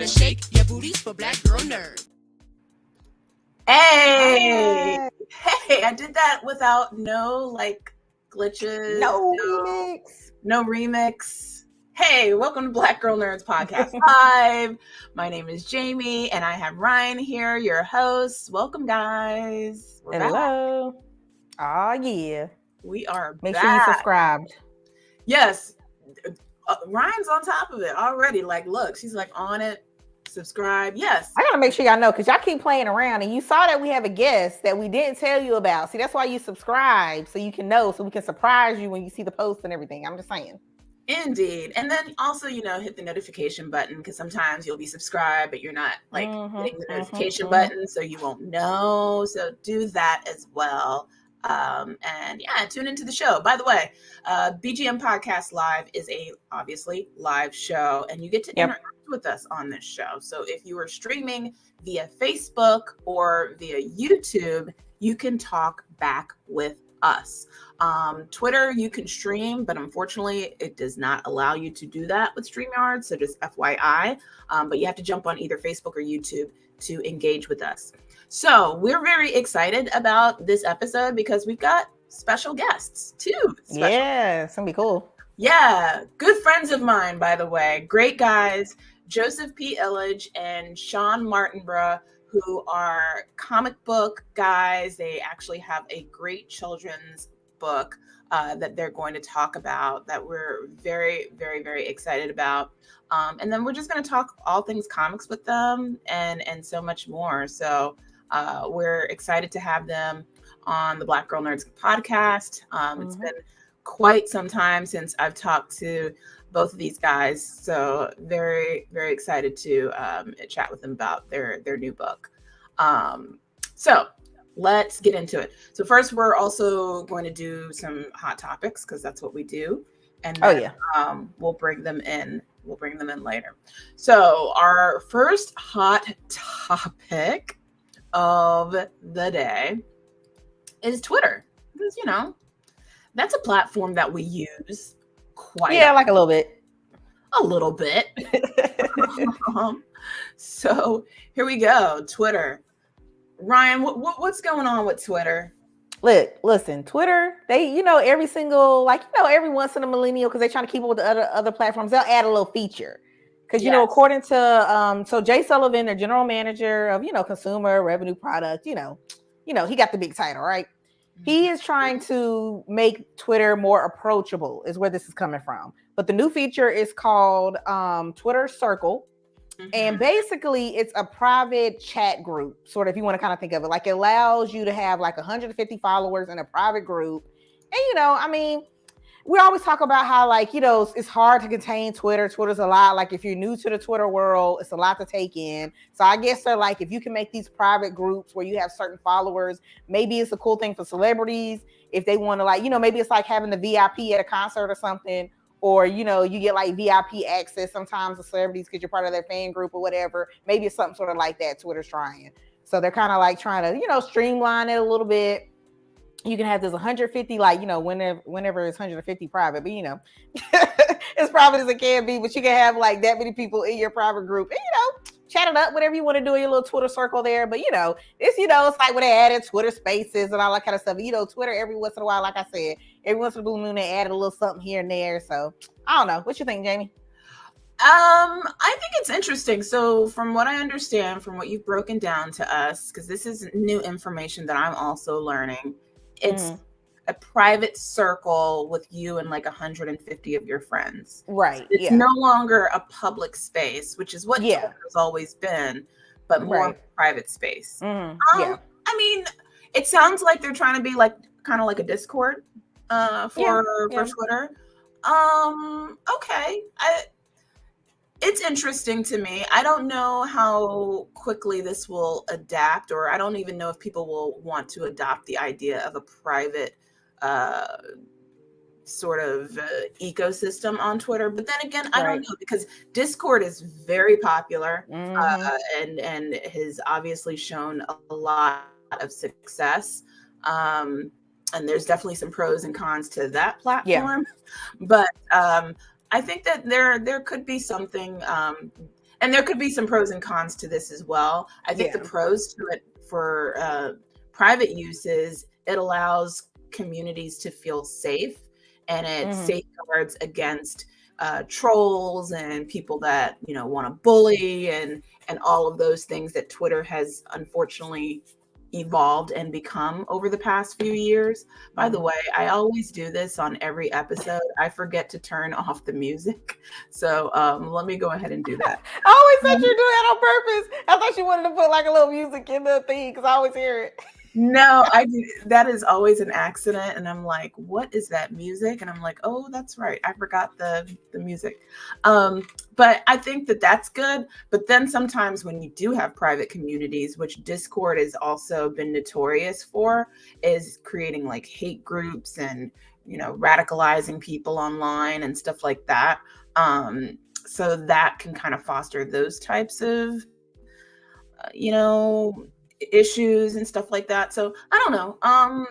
shake your booties for Black Girl Nerd. Hey, I did that without no glitches. No remix. Hey, welcome to Black Girl Nerds Podcast Live. My name is Jamie, and I have Ryan here, your host. Welcome, guys. We're Hello. Back. Oh, yeah. We are Make back. sure you subscribed. Yes. Ryan's on top of it already. Look, she's on it. Subscribe. Yes. I gotta make sure y'all know because y'all keep playing around and you saw that we have a guest that we didn't tell you about. See, that's why you subscribe so you can know, so we can surprise you when you see the post and everything. I'm just saying. Indeed. And then also, hit the notification button because sometimes you'll be subscribed, but you're not hitting the notification button, so you won't know. So do that as well. And yeah, tune into the show. By the way, BGN Podcast Live is obviously live show, and you get to interact with us on this show. So if you are streaming via Facebook or via YouTube, you can talk back with us. Twitter, you can stream, but unfortunately it does not allow you to do that with StreamYard. So just FYI, but you have to jump on either Facebook or YouTube to engage with us. So we're very excited about this episode because we've got special guests too. Yeah, it's gonna be cool. Yeah, good friends of mine, by the way. Great guys, Joseph P. Illidge and Shawn Martinbrough, who are comic book guys. They actually have a great children's book that they're going to talk about that we're very, very, very excited about. And then we're just going to talk all things comics with them and so much more. So we're excited to have them on the Black Girl Nerds podcast. It's been quite some time since I've talked to both of these guys. So very, very excited to chat with them about their new book. So let's get into it. So first, we're also going to do some hot topics because that's what we do. And then, we'll bring them in. We'll bring them in later. So our first hot topic of the day is Twitter. Because, that's a platform that we use quite a little bit. A little bit. So here we go. Twitter. Ryan, what's going on with Twitter? Listen, Twitter, they, every single, every once in a millennial, because they're trying to keep up with the other platforms, they'll add a little feature. Because, according to, so Jay Sullivan, their general manager of, consumer revenue product, he got the big title, right? He is trying to make Twitter more approachable is where this is coming from. But the new feature is called Twitter Circle. And basically it's a private chat group, sort of, if you want to kind of think of it. It allows you to have 150 followers in a private group. And, we always talk about how it's hard to contain Twitter. Twitter's a lot. If you're new to the Twitter world, it's a lot to take in. So I guess they're if you can make these private groups where you have certain followers, maybe it's a cool thing for celebrities. If they want to maybe it's like having the VIP at a concert or something, or, you get VIP access sometimes to celebrities because you're part of their fan group or whatever. Maybe it's something sort of like that Twitter's trying. So they're kind of trying to, streamline it a little bit. You can have this 150, whenever it's 150 private, but as private as it can be, but you can have that many people in your private group and, chat it up, whatever you want to do in your little Twitter circle there. But, it's, it's when they added Twitter spaces and all that kind of stuff. Twitter every once in a while, like I said, every once in a blue moon, they added a little something here and there. So I don't know. What you think, Jamie? I think it's interesting. So from what I understand, from what you've broken down to us, because this is new information that I'm also learning, it's a private circle with you and 150 of your friends. Right. It's no longer a public space, which is what Twitter has always been, but more private space. It sounds like they're trying to be kind of like a Discord for Twitter. Okay. It's interesting to me. I don't know how quickly this will adapt, or I don't even know if people will want to adopt the idea of a private sort of ecosystem on Twitter. But then again, I don't know, because Discord is very popular and has obviously shown a lot of success. And there's definitely some pros and cons to that platform. But I think that there could be something And there could be some pros and cons to this as well. I think the pros to it for private uses, it allows communities to feel safe, and it safeguards against trolls and people that want to bully and all of those things that Twitter has unfortunately evolved and become over the past few years. By the way, I always do this on every episode. I forget to turn off the music. So let me go ahead and do that. I always thought you were doing that on purpose. I thought you wanted to put like a little music in the thing because I always hear it. No, that is always an accident. And I'm like, what is that music? And I'm like, oh, that's right. I forgot the music. But I think that that's good. But then sometimes when you do have private communities, which Discord has also been notorious for, is creating like hate groups and, radicalizing people online and stuff like that. So that can kind of foster those types of, issues and stuff like that. So I don't know.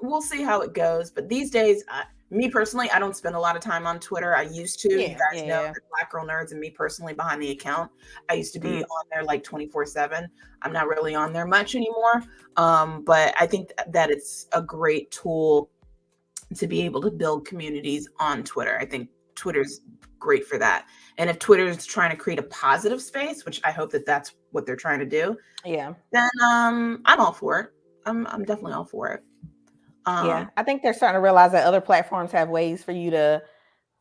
We'll see how it goes. But these days, me personally, I don't spend a lot of time on Twitter. I used to. You guys know that Black Girl Nerds and me personally behind the account. I used to be on there like 24/7. I'm not really on there much anymore. But I think that it's a great tool to be able to build communities on Twitter. I think Twitter's great for that. And if Twitter is trying to create a positive space, which I hope that that's what they're trying to do, then I'm all for it. I'm definitely all for it. I think they're starting to realize that other platforms have ways for you to,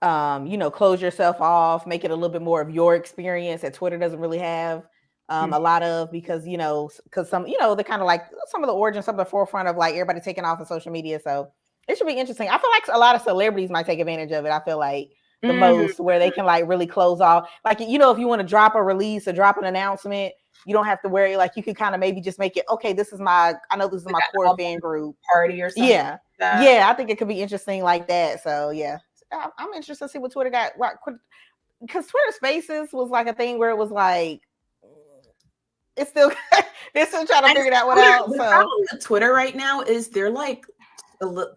close yourself off, make it a little bit more of your experience that Twitter doesn't really have a lot of, because some, they're kind of like some of the origins, some of the forefront of like everybody taking off of social media. So it should be interesting. I feel like a lot of celebrities might take advantage of it. I feel like the most, where they can like really close off. Like, if you want to drop a release or drop an announcement, you don't have to worry. Like, you could kind of maybe just make it, okay, I know this is my core fan group party or something. Yeah. Yeah. I think it could be interesting like that. So yeah, I'm interested to see what Twitter got. Because Twitter Spaces was like a thing where it was like, it's still, they're still trying to figure that one out. The problem with Twitter right now is they're like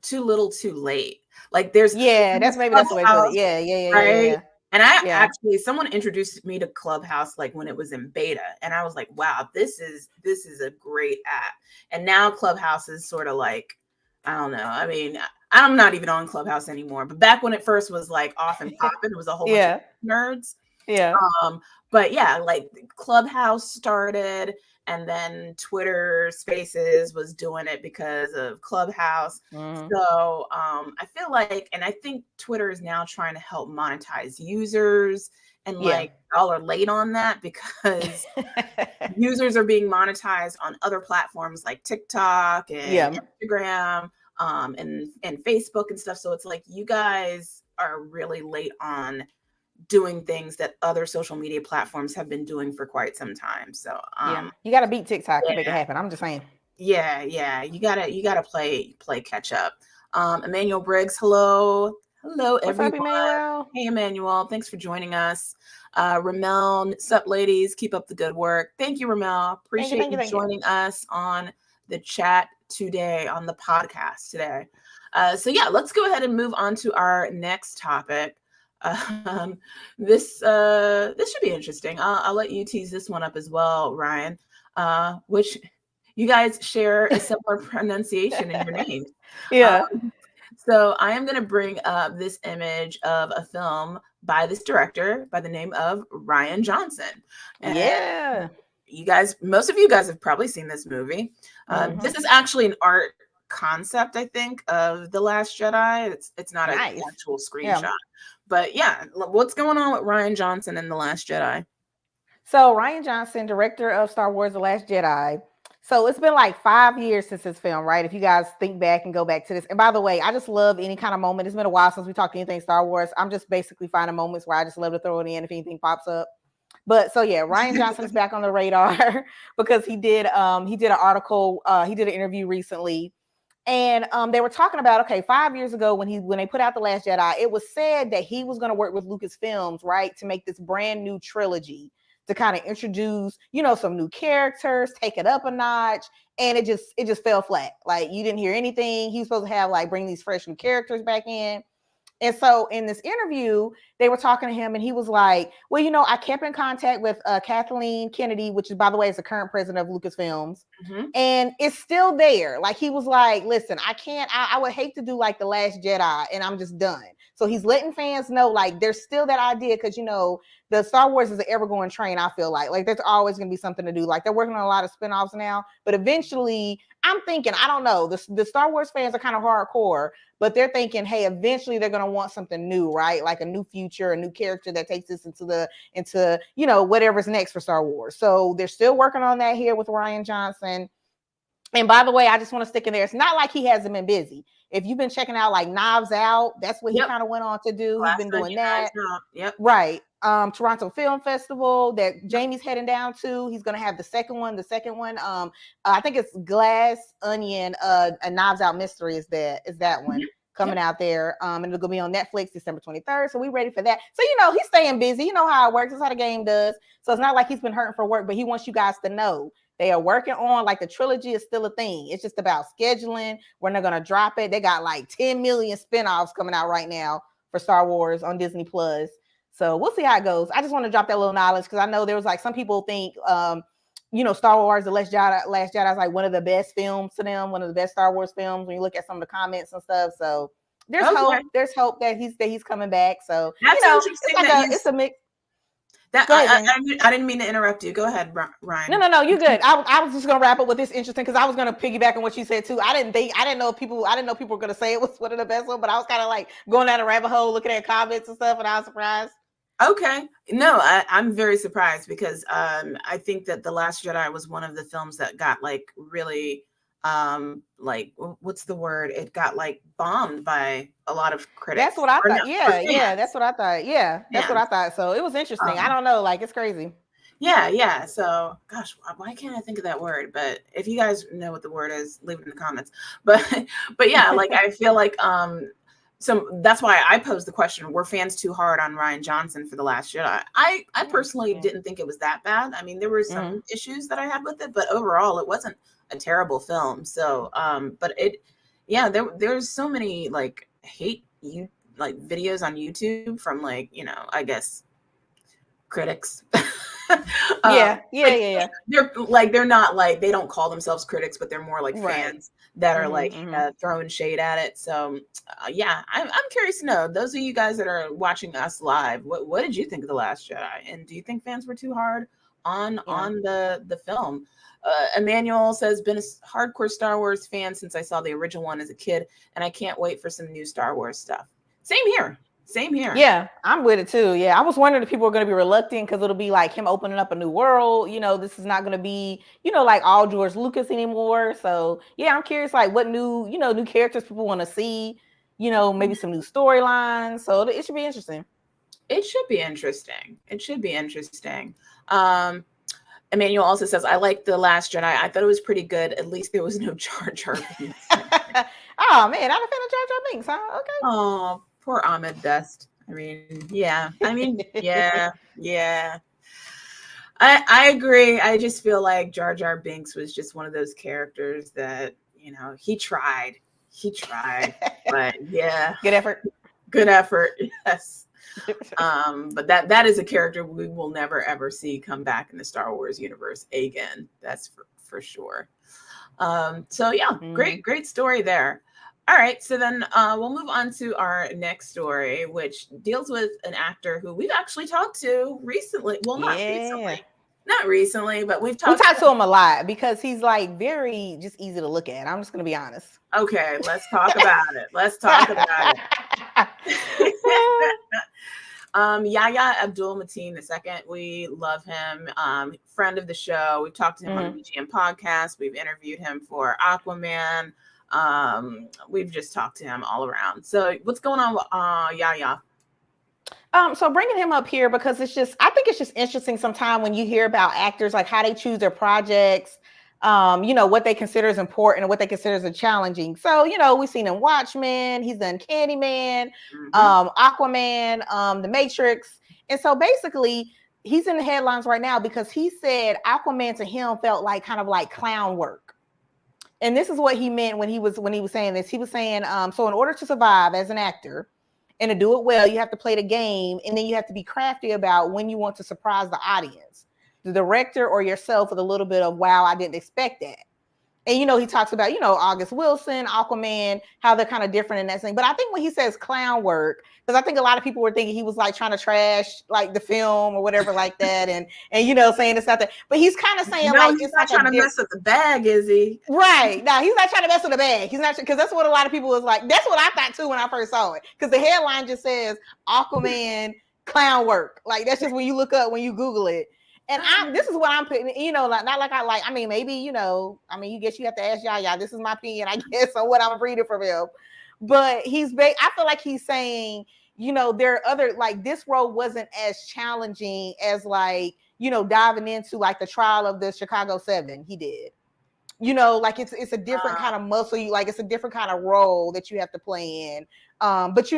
too little too late. Like there's that's the way to put it. Right. And actually, someone introduced me to Clubhouse like when it was in beta, and I was like, wow, this is a great app. And now Clubhouse is sort of like, I don't know. I mean, I'm not even on Clubhouse anymore, but back when it first was like off and popping, it was a whole bunch of nerds. Yeah. But yeah, like Clubhouse started, and then Twitter Spaces was doing it because of Clubhouse. So I feel like, and I think Twitter is now trying to help monetize users, and like y'all are late on that because users are being monetized on other platforms like TikTok and Instagram and Facebook and stuff. So it's like you guys are really late on doing things that other social media platforms have been doing for quite some time. So you got to beat TikTok to make it happen. I'm just saying. Yeah, you gotta play catch up. Emmanuel Briggs, hello everyone. What's up, Emmanuel? Hey Emmanuel, thanks for joining us. Ramel, sup ladies, keep up the good work. Thank you, Ramel. Appreciate you joining us on the chat today, on the podcast today. So yeah, let's go ahead and move on to our next topic. This should be interesting. I'll let you tease this one up as well, Ryan. Which you guys share a similar pronunciation in your names. So I am going to bring up this image of a film by this director by the name of Rian Johnson. And most of you guys have probably seen this movie. This is actually an art concept, I think, of The Last Jedi. It's not an actual screenshot. But yeah, what's going on with Rian Johnson and The Last Jedi? So Rian Johnson, director of Star Wars The Last Jedi. So it's been like 5 years since this film, right? If you guys think back and go back to this. And by the way, I just love any kind of moment. It's been a while since we talked anything Star Wars. I'm just basically finding moments where I just love to throw it in if anything pops up. But so yeah, Rian Johnson is back on the radar because he did an article, he did an interview recently. And they were talking about, 5 years ago when they put out The Last Jedi, it was said that he was going to work with Lucasfilms, right, to make this brand new trilogy to kind of introduce, some new characters, take it up a notch, and it just fell flat. Like you didn't hear anything. He was supposed to have bring these fresh new characters back in. And so in this interview, they were talking to him, and he was like, well, I kept in contact with Kathleen Kennedy, which is, by the way, is the current president of Lucasfilms. And it's still there. Like, he was like, listen, I would hate to do like The Last Jedi and I'm just done. So he's letting fans know, like, there's still that idea, because the Star Wars is an ever-going train. I feel like there's always going to be something to do. Like, they're working on a lot of spinoffs now, but eventually, I'm thinking, I don't know, the Star Wars fans are kind of hardcore, but they're thinking, hey, eventually they're going to want something new, right? Like a new future, a new character that takes us into whatever's next for Star Wars. So they're still working on that here with Rian Johnson. And by the way, I just want to stick in there. It's not like he hasn't been busy. If you've been checking out like Knives Out, that's what he kind of went on to do. He's been doing that. Right. Toronto Film Festival that Jamie's heading down to. He's going to have the second one. I think it's Glass Onion, a Knives Out Mystery is that one coming out there. And it'll be on Netflix December 23rd. So we ready for that. So, he's staying busy. You know how it works. That's how the game does. So it's not like he's been hurting for work, but he wants you guys to know they are working on, like, the trilogy is still a thing. It's just about scheduling when they're going to drop it. They got like 10 million spinoffs coming out right now for Star Wars on Disney Plus. So we'll see how it goes. I just want to drop that little knowledge, because I know there was like some people think, Star Wars, The Last Jedi is like one of the best films to them, one of the best Star Wars films when you look at some of the comments and stuff. So there's hope. There's hope that he's coming back. So that's interesting. It's a mix. I didn't mean to interrupt you. Go ahead, Ryan. No, you're good. I was just gonna wrap up with this interesting, because I was gonna piggyback on what you said too. I didn't know people were gonna say it was one of the best ones, but I was kind of like going down a rabbit hole looking at comments and stuff, and I was surprised. Okay. No, I'm very surprised, because I think that The Last Jedi was one of the films that got like really like, what's the word? It got like bombed by a lot of critics. That's what I thought. Yeah, that's what I thought. Yeah, that's what I thought. So it was interesting. I don't know, like, it's crazy. Yeah. So, gosh, why can't I think of that word? But if you guys know what the word is, leave it in the comments. But yeah, like, I feel like so that's why I posed the question: were fans too hard on Rian Johnson for The Last Jedi? I personally didn't think it was that bad. I mean, there were some issues that I had with it, but overall, it wasn't a terrible film. So, but there's so many like videos on YouTube from like, I guess critics. Yeah. They're not like, they don't call themselves critics, but they're more like fans that are like throwing shade at it. So I'm curious to know, those of you guys that are watching us live, what did you think of The Last Jedi? And do you think fans were too hard on the film? Emmanuel says, been a hardcore Star Wars fan since I saw the original one as a kid, and I can't wait for some new Star Wars stuff. Same here. Yeah, I'm with it too. Yeah, I was wondering if people were going to be reluctant, because it'll be like him opening up a new world. This is not going to be, like all George Lucas anymore. So yeah, I'm curious, like, what new characters people want to see. Maybe some new storylines. So it should be interesting. It should be interesting. Emmanuel also says, I like The Last Jedi. I thought it was pretty good. At least there was no Jar Jar Binks. Oh man, I'm a fan of Jar Jar Binks, huh? Okay. Oh, poor Ahmed Best. I mean, yeah. I agree. I just feel like Jar Jar Binks was just one of those characters that, he tried. But yeah. Good effort. Yes. But that is a character we will never ever see come back in the Star Wars universe again. That's for sure. So yeah, great story there. All right, so then we'll move on to our next story, which deals with an actor who we've actually talked to recently. Well, not recently, but we've talked to him a lot, because he's like very just easy to look at. I'm just gonna be honest. Okay, let's talk about it. Yahya Abdul-Mateen II. We love him. Friend of the show. We've talked to him on the BGN podcast. We've interviewed him for Aquaman. We've just talked to him all around. So what's going on with Yahya? So bringing him up here, because I think it's just interesting sometimes when you hear about actors, like how they choose their projects, what they consider is important and what they consider is challenging. So, we've seen him Watchmen, he's done Candyman, Aquaman, The Matrix. And so basically he's in the headlines right now because he said Aquaman to him felt like kind of like clown work. And this is what he meant when he was saying this. He was saying, so in order to survive as an actor And to do it well, you have to play the game, and then you have to be crafty about when you want to surprise the audience, the director or yourself, with a little bit of, wow, I didn't expect that. And, he talks about, August Wilson, Aquaman, how they're kind of different in that thing. But I think when he says clown work, because I think a lot of people were thinking he was like trying to trash like the film or whatever like that. And saying it's not that. But he's kind of saying no, like, he's it's not like trying to mess with the bag, is he? Right. No, he's not trying to mess with the bag. He's not, because that's what a lot of people was like. That's what I thought too when I first saw it. Because the headline just says Aquaman clown work. Like, that's just when you look up, when you Google it. And this is what I'm putting, like, not like I mean, maybe, you guess you have to ask Yaya. This is my opinion, I guess, on what I'm reading from him. But I feel like he's saying, there are other, like, this role wasn't as challenging as, like, diving into like the trial of the Chicago 7 he did. Like it's a different kind of muscle. Like, it's a different kind of role that you have to play in. But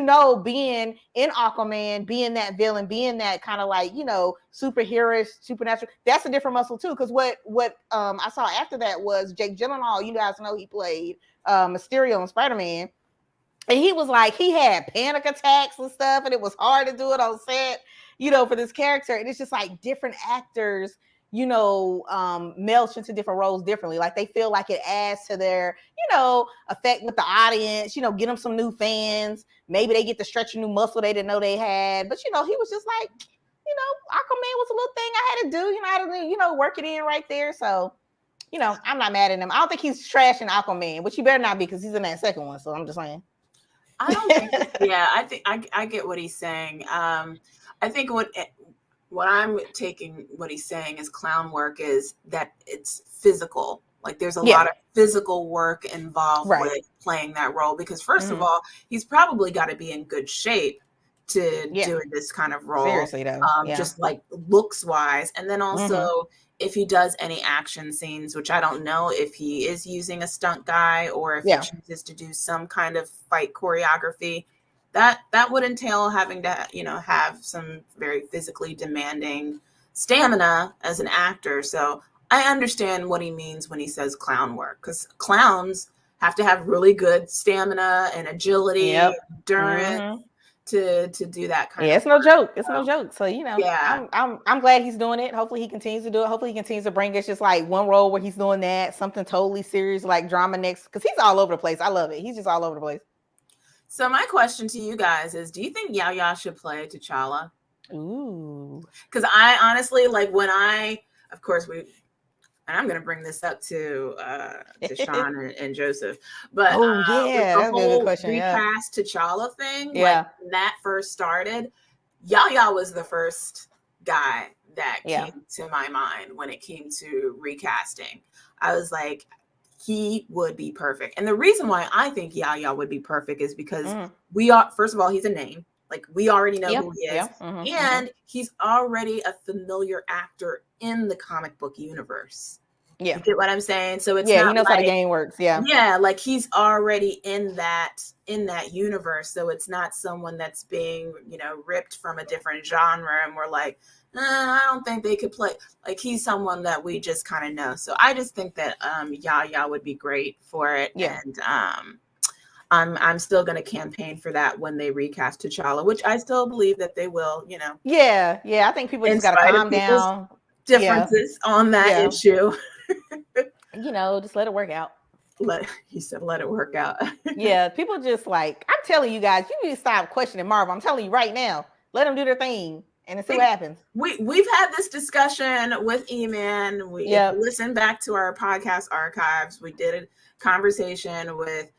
being in Aquaman, being that villain, being that kind of like, superhero, supernatural, that's a different muscle too. Because what I saw after that was Jake Gyllenhaal. You guys know he played Mysterio in Spider-Man. And he was like, he had panic attacks and stuff, and it was hard to do it on set, for this character. And it's just like different actors, melch into different roles differently. Like, they feel like it adds to their, effect with the audience, get them some new fans. Maybe they get to stretch a new muscle they didn't know they had. But, he was just like, Aquaman was a little thing I had to do, I had to, work it in right there. So, I'm not mad at him. I don't think he's trashing Aquaman, which he better not be, because he's in that second one. So I'm just saying. I don't think, yeah, I think I get what he's saying. I think what I'm taking what he's saying is clown work is that it's physical. Like, there's a lot of physical work involved with playing that role, because first of all, he's probably got to be in good shape to do this kind of role. Seriously though. Just like looks wise. And then also if he does any action scenes, which I don't know if he is using a stunt guy or if he chooses to do some kind of fight choreography, that would entail having to, have some very physically demanding stamina as an actor. So I understand what he means when he says clown work, because clowns have to have really good stamina and agility, endurance to do that kind of it's work. no joke. It's no joke. So, I'm glad he's doing it. Hopefully he continues to do it. Hopefully he continues to bring us just like one role where he's doing that, something totally serious, like drama next, because he's all over the place. I love it. He's just all over the place. So my question to you guys is, do you think Yaya should play T'Challa? Ooh. Because I honestly, like, of course, and I'm going to bring this up to Shawn and Joseph, but that's a good question. Recast T'Challa thing, like, when that first started, Yaya was the first guy that came to my mind when it came to recasting. I was like, he would be perfect. And the reason why I think Yaya would be perfect is because first of all, he's a name. Like, we already know who he is. And he's already a familiar actor in the comic book universe. You get what I'm saying? So it's not he knows how the game works. Yeah, like, he's already in that universe. So it's not someone that's being, ripped from a different genre and we're like, I don't think they could play. Like, he's someone that we just kind of know. So I just think that Yaya would be great for it. And I'm still going to campaign for that when they recast T'Challa, which I still believe that they will, I think people just got to calm down. Differences on that issue. Just let it work out. Let it work out. People just like, I'm telling you guys, you need to stop questioning Marvel. I'm telling you right now, let them do their thing and see what happens. We've had this discussion with E-Man. If you listen back to our podcast archives, we did a conversation with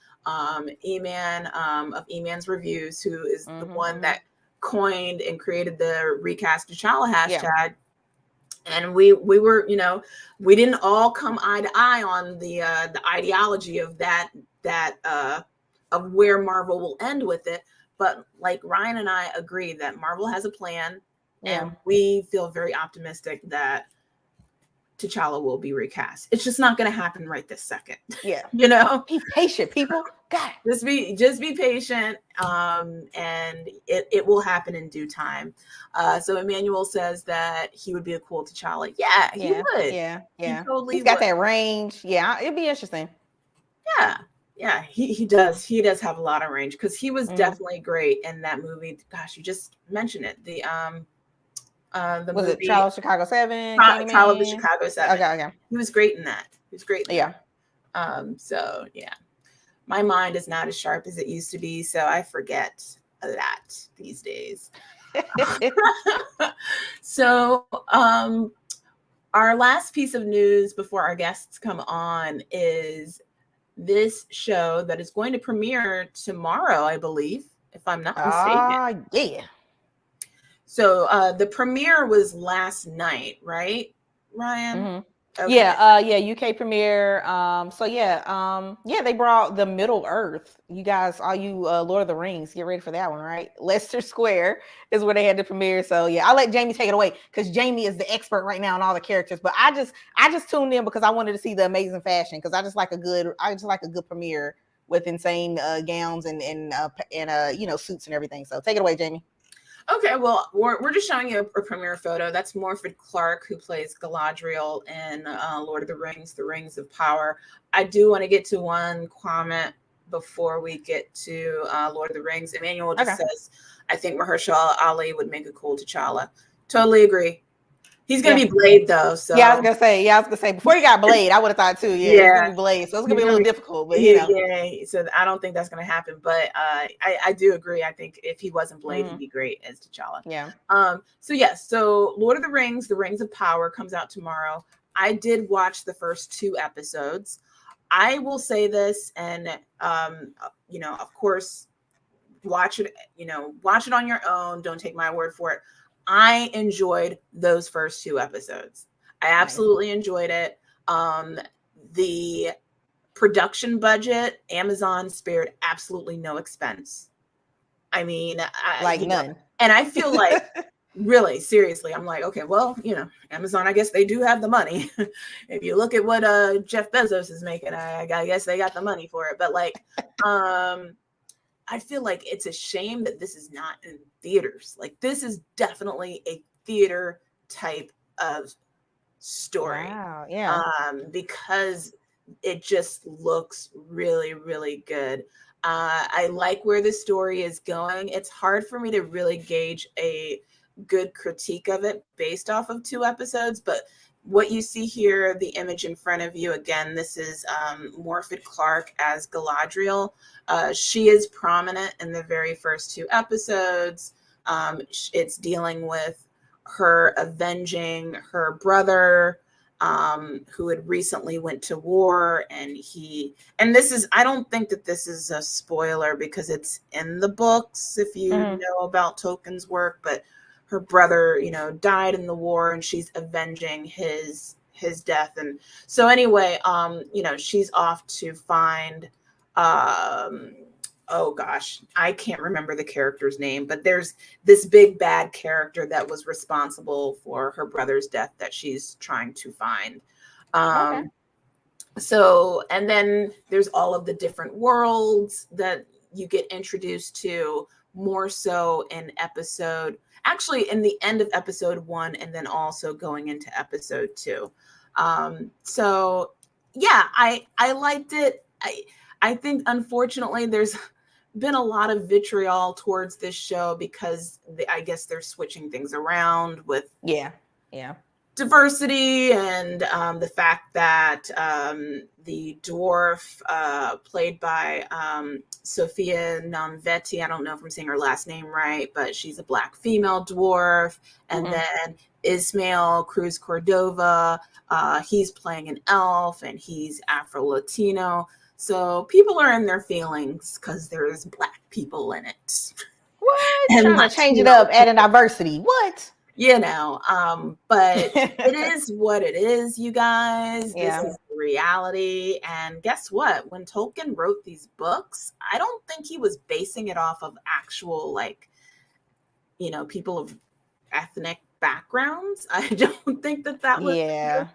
E-Man of E-Man's Reviews, who is the one that coined and created the recast T'Challa hashtag. And we were, we didn't all come eye to eye on the ideology of that of where Marvel will end with it. But like Ryan and I agree that Marvel has a plan, and we feel very optimistic that T'Challa will be recast. It's just not going to happen right this second. Be patient, people. God, just be patient, and it will happen in due time. So Emmanuel says that he would be a cool T'Challa. Yeah, he would. Yeah. He totally He's got would. that range. Yeah, it'd be interesting. Yeah. Yeah, he does. He does have a lot of range because he was Mhm. definitely great in that movie. Gosh, you just mentioned it. The Was movie it Trial of Chicago 7, Trial of the Candyman? Chicago 7. Okay. He was great in that. He was great in Yeah. that. So yeah, my mind is not as sharp as it used to be, so I forget a lot these days. So our last piece of news before our guests come on is this show that is going to premiere tomorrow, I believe, if I'm not mistaken. Yeah. So the premiere was last night, right, Ryan? Mm-hmm. Okay. Yeah, UK premiere. They brought the Middle Earth. You guys, all you Lord of the Rings, get ready for that one, right? Leicester Square is where they had the premiere. So yeah, I'll let Jamie take it away because Jamie is the expert right now on all the characters. But I just tuned in because I wanted to see the amazing fashion because I just like a good premiere with insane gowns and suits and everything. So take it away, Jamie. Okay, well, we're just showing you a premiere photo. That's Morphed Clark, who plays Galadriel in Lord of the Rings, The Rings of Power. I do want to get to one comment before we get to Lord of the Rings. Emmanuel just says, I think Mahershala Ali would make a cool T'Challa. Totally agree. He's gonna be Blade though, so I was gonna say before he got Blade, I would have thought too. Yeah, he's gonna be Blade, so it's gonna be a little difficult. But Yeah, so I don't think that's gonna happen. But I do agree. I think if he wasn't Blade, he'd be great as T'Challa. Yeah. So Lord of the Rings, The Rings of Power comes out tomorrow. I did watch the first 2 episodes. I will say this, and of course, watch it on your own. Don't take my word for it. I enjoyed those first 2 episodes. I absolutely enjoyed it. The production budget, Amazon spared absolutely no expense. I mean, none. And I feel like really seriously, I'm like, okay, well, Amazon, I guess they do have the money. If you look at what Jeff Bezos is making, I guess they got the money for it. But I feel like it's a shame that this is not in theaters. Like, this is definitely a theater type of story. Wow, yeah. Because it just looks really, really good. I like where the story is going. It's hard for me to really gauge a good critique of it based off of 2 episodes, but what you see here, the image in front of you, again, this is Morphed Clark as Galadriel. She is prominent in the very first 2 episodes. It's dealing with her avenging her brother, who had recently went to war, and I don't think that this is a spoiler because it's in the books if you know about Tolkien's work, but her brother, died in the war, and she's avenging his death. And so anyway, she's off to find, oh gosh, I can't remember the character's name, but there's this big bad character that was responsible for her brother's death that she's trying to find. So, and then there's all of the different worlds that you get introduced to, more so in the end of episode 1, and then also going into episode 2. So yeah, I liked it. I think unfortunately there's been a lot of vitriol towards this show because I guess they're switching things around with diversity and the fact that the dwarf played by Sophia Namvetti, I don't know if I'm saying her last name right, but she's a Black female dwarf. And then Ismael Cruz Cordova, he's playing an elf, and he's Afro-Latino. So people are in their feelings because there's Black people in it. What? And trying to change it up, adding diversity. What? But it is what it is, you guys. Yeah. This is reality. And guess what? When Tolkien wrote these books, I don't think he was basing it off of actual, people of ethnic backgrounds. I don't think that was. Yeah.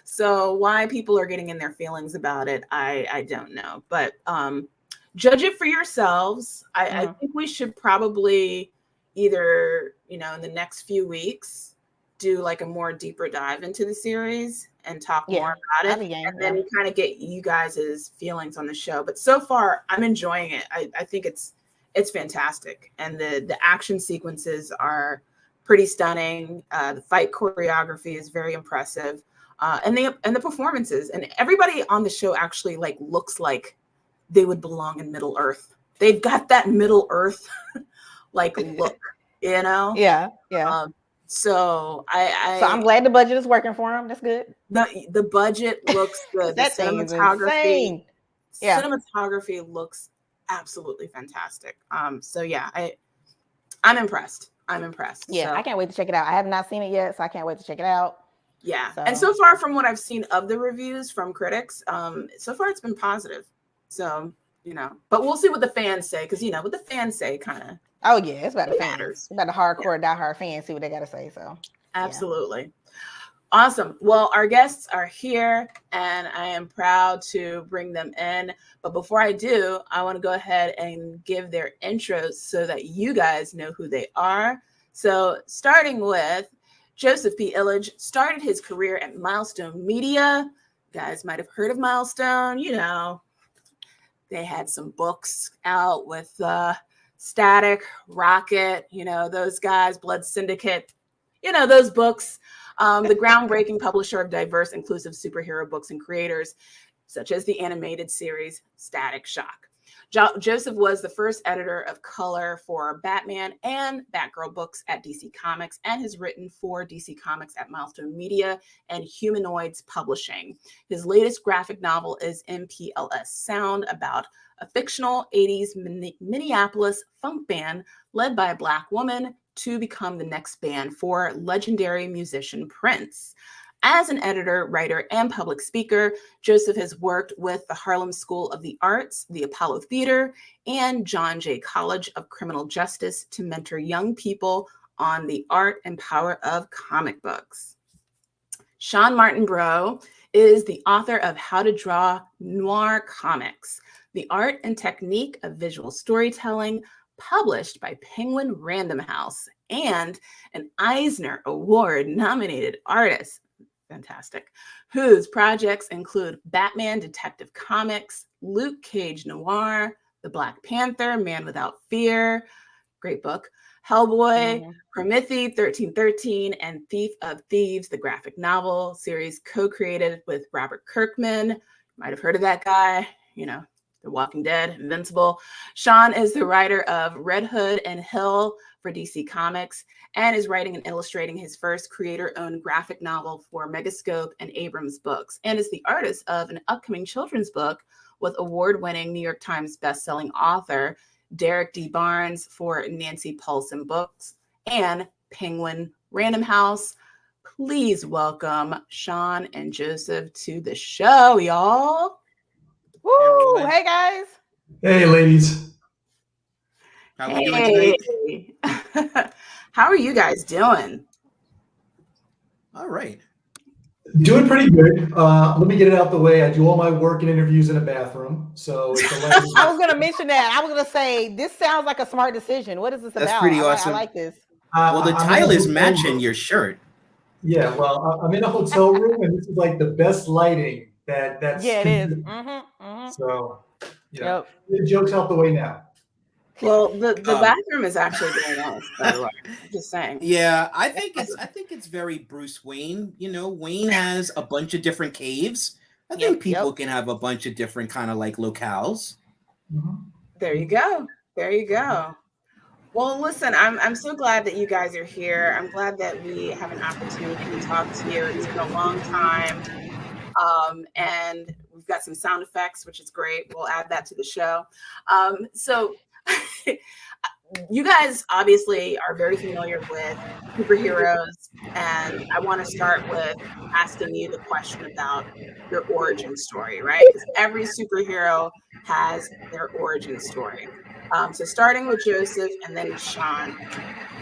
So why people are getting in their feelings about it, I don't know. But judge it for yourselves. I think we should probably either, in the next few weeks, do like a more deeper dive into the series and talk more about it, and then kind of get you guys' feelings on the show. But so far, I'm enjoying it. I think it's fantastic, and the action sequences are pretty stunning. The fight choreography is very impressive, and the performances, and everybody on the show actually like looks like they would belong in Middle Earth. They've got that Middle Earth like look, you know? Yeah. So I'm glad the budget is working for them. That's good. The budget looks good. That the cinematography, cinematography looks absolutely fantastic. So yeah, I'm impressed. Yeah, so. I can't wait to check it out. I have not seen it yet, so I can't wait to check it out. Yeah, and so far from what I've seen of the reviews from critics, so far it's been positive. So, you know, but we'll see what the fans say, because, you know, what the fans say kind of. Oh, yeah, it's about the fans. It's about the hardcore, diehard fans, see what they got to say. So, absolutely. Yeah. Awesome. Well, our guests are here, and I am proud to bring them in. But before I do, I want to go ahead and give their intros so that you guys know who they are. So, starting with Joseph P. Illidge, started his career at Milestone Media. You guys might have heard of Milestone, you know. They had some books out with Static, Rocket, you know, those guys, Blood Syndicate, you know, those books. The groundbreaking publisher of diverse, inclusive superhero books and creators, such as the animated series Static Shock. Joseph was the first editor of color for Batman and Batgirl books at DC Comics, and has written for DC Comics at Milestone Media and Humanoids Publishing. His latest graphic novel is MPLS Sound, about a fictional 80s Minneapolis funk band led by a Black woman to become the next band for legendary musician Prince. As an editor, writer, and public speaker, Joseph has worked with the Harlem School of the Arts, the Apollo Theater, and John Jay College of Criminal Justice to mentor young people on the art and power of comic books. Shawn Martinbrough is the author of How to Draw Noir Comics, the art and technique of visual storytelling, published by Penguin Random House, and an Eisner Award-nominated artist. Fantastic. Whose projects include Batman Detective Comics, Luke Cage Noir, The Black Panther, Man Without Fear, great book, Hellboy, Prometheus 1313, and Thief of Thieves, the graphic novel series co-created with Robert Kirkman. You might have heard of that guy, you know, The Walking Dead, Invincible. Shawn is the writer of Red Hood and Hill for DC Comics, and is writing and illustrating his first creator-owned graphic novel for Megascope and Abrams Books, and is the artist of an upcoming children's book with award-winning New York Times bestselling author Derek D. Barnes for Nancy Paulson Books and Penguin Random House. Please welcome Shawn and Joseph to the show, y'all. Woo! Hey, guys. Hey, ladies. How are we doing tonight? How are you guys doing? All right. Doing pretty good. Let me get it out the way. I do all my work and interviews in a bathroom. So it's I was going to mention that. I was going to say, this sounds like a smart decision. What is this about? That's pretty awesome. I like this. Well, the tile is matching your shirt. Yeah, well, I'm in a hotel room, and this is like the best lighting that's. Yeah, it is. So, yeah, the joke's out the way now. Well, the bathroom is actually very nice, by the way. Just saying. Yeah, I think it's very Bruce Wayne. You know, Wayne has a bunch of different caves. I think people can have a bunch of different kind of like locales. There you go. There you go. Well, listen, I'm so glad that you guys are here. I'm glad that we have an opportunity to talk to you. It's been a long time. And we've got some sound effects, which is great. We'll add that to the show. So you guys obviously are very familiar with superheroes, and I want to start with asking you the question about your origin story, right? Because every superhero has their origin story. So starting with Joseph and then Shawn,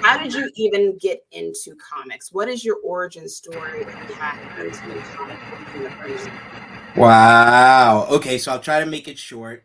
how did you even get into comics? What is your origin story that you have into the comic book universe? Wow. Okay, so I'll try to make it short.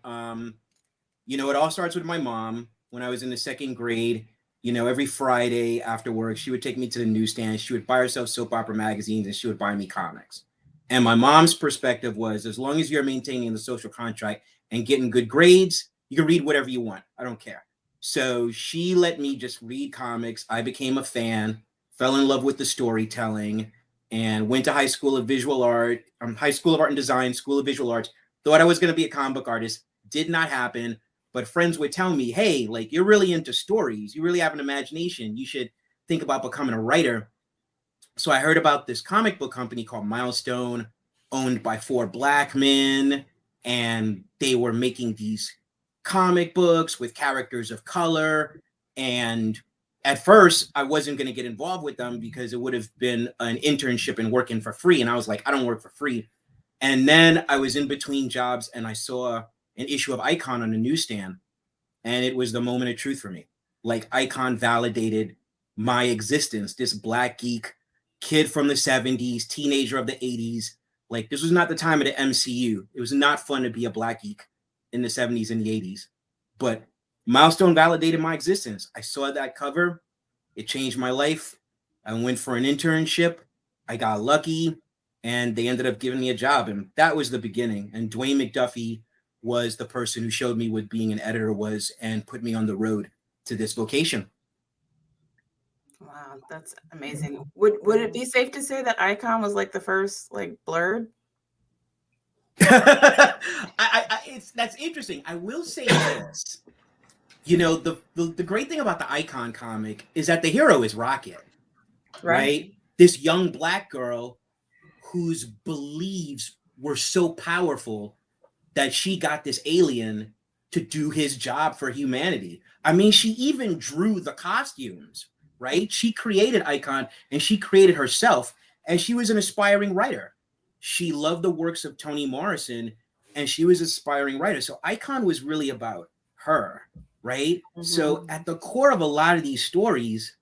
You know, it all starts with my mom. When I was in the second grade, You know, every Friday after work, she would take me to the newsstand. She would buy herself soap opera magazines and she would buy me comics. And my mom's perspective was, as long as you're maintaining the social contract and getting good grades, you can read whatever you want. I don't care. So she let me just read comics. I became a fan, fell in love with the storytelling, and went to High School of Visual Art, High School of Art and Design, School of Visual Arts. Thought I was going to be a comic book artist. Did not happen. But friends would tell me, hey, like, you're really into stories. You really have an imagination. You should think about becoming a writer. So I heard about this comic book company called Milestone, owned by 4 Black men. And they were making these comic books with characters of color. And at first, I wasn't going to get involved with them because it would have been an internship and working for free. And I was like, I don't work for free. And then I was in between jobs and I saw an issue of Icon on the newsstand, and it was the moment of truth for me. Like, Icon validated my existence, this Black geek kid from the 70s, teenager of the 80s. Like, this was not the time of the MCU. It was not fun to be a Black geek in the 70s and the 80s. But Milestone validated my existence. I saw that cover. It changed my life. I went for an internship. I got lucky, and they ended up giving me a job. And that was the beginning. And Dwayne McDuffie was the person who showed me what being an editor was and put me on the road to this vocation. Wow, that's amazing. Would it be safe to say that Icon was like the first like Blurred? That's interesting. I will say this. You know, the great thing about the Icon comic is that the hero is Rocket, right? This young Black girl whose beliefs were so powerful that she got this alien to do his job for humanity. I mean, she even drew the costumes, right? She created Icon and she created herself, and she was an aspiring writer. She loved the works of Toni Morrison and she was an aspiring writer. So Icon was really about her, right? Mm-hmm. So at the core of a lot of these stories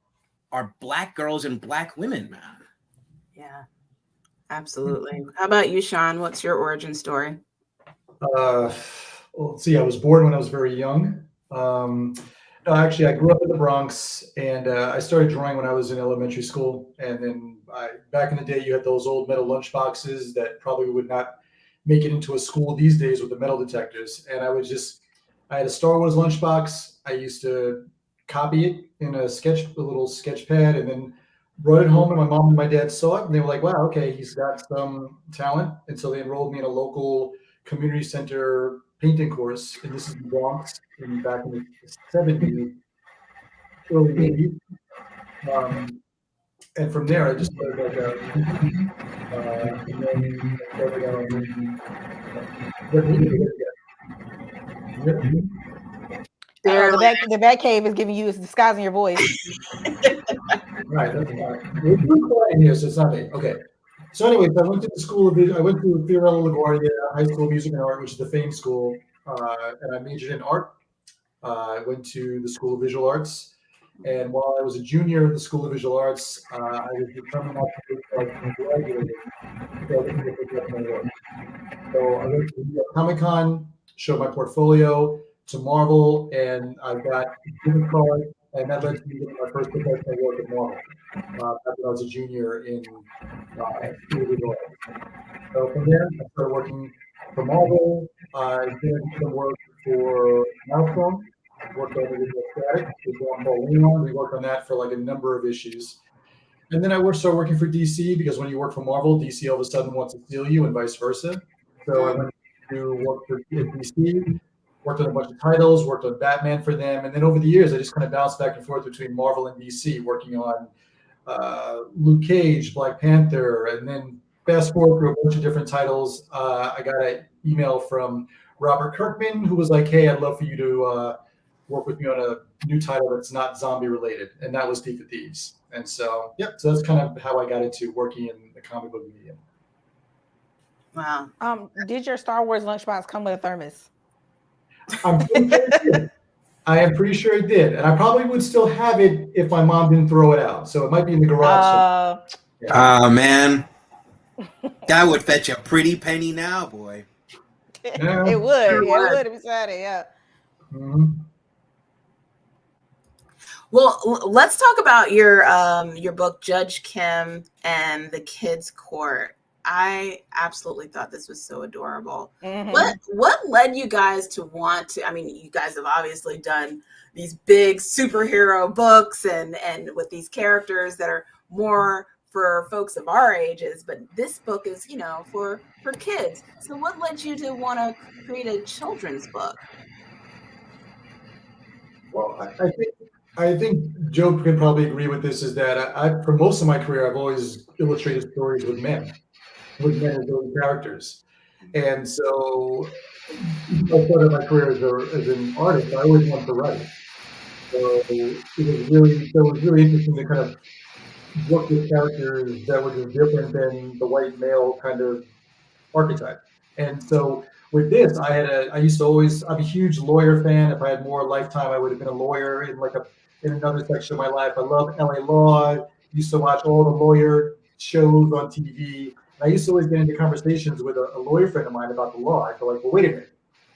are Black girls and Black women, man. Yeah, absolutely. How about you, Shawn? What's your origin story? Well, let's see. I was born when I was very young. No, actually, I grew up in the Bronx, and I started drawing when I was in elementary school. And then back in the day, you had those old metal lunch boxes that probably would not make it into a school these days with the metal detectors. And I had a Star Wars lunchbox. I used to copy it in a little sketch pad, and then brought it home, and my mom and my dad saw it, and they were like, wow, okay, he's got some talent. And so they enrolled me in a local community center painting course, and this is the Bronx back in the 70s, early 80s. And from there, I just started the back cave is giving you, it's disguising your voice. Right, that's fine. We're quiet in here, so it's not me. Okay. So anyways, I went to the School of I went to Fiorello LaGuardia High School of Music and Art, which is the famed school, and I majored in art. I went to the School of Visual Arts, and while I was a junior at the School of Visual Arts, I was determined not to graduate. So I went to Comic-Con, showed my portfolio to Marvel, and I got a business card, and that led to me getting my first professional work at Marvel after I was a junior in School of Visual Arts. So from there, I started working for Marvel. I did some work for Milestone. Worked on Static. We worked on that for like a number of issues. And then I started working for DC, because when you work for Marvel, DC all of a sudden wants to steal you and vice versa. So I went to work for DC, worked on a bunch of titles, worked on Batman for them. And then over the years, I just kind of bounced back and forth between Marvel and DC, working on Luke Cage, Black Panther, and then fast forward through a bunch of different titles. I got an email from Robert Kirkman, who was like, hey, I'd love for you to work with me on a new title that's not zombie related. And that was Thief of Thieves. And so, so that's kind of how I got into working in the comic book medium. Wow. Did your Star Wars lunchbox come with a thermos? I am pretty sure it did. And I probably would still have it if my mom didn't throw it out. So it might be in the garage. Oh, man. That would fetch a pretty penny now, boy. Yeah, it would. It would beside it, yeah. Mm-hmm. Well, let's talk about your book, Judge Kim and the Kids Court. I absolutely thought this was so adorable. Mhm. What led you guys to want to? I mean, you guys have obviously done these big superhero books and with these characters that are more for folks of our ages, but this book is, you know, for kids. So what led you to want to create a children's book? Well, I think Joe can probably agree with this. Is that for most of my career, I've always illustrated stories with men as those characters, and so I started my career as an artist. I always wanted to write. So it was really interesting to kind of work with characters that were just different than the white male kind of archetype. And so with this, I used to always, I'm a huge lawyer fan. If I had more lifetime, I would have been a lawyer in another section of my life. I love LA law. Used to watch all the lawyer shows on TV. And I used to always get into conversations with a lawyer friend of mine about the law. I go like, well, wait a minute.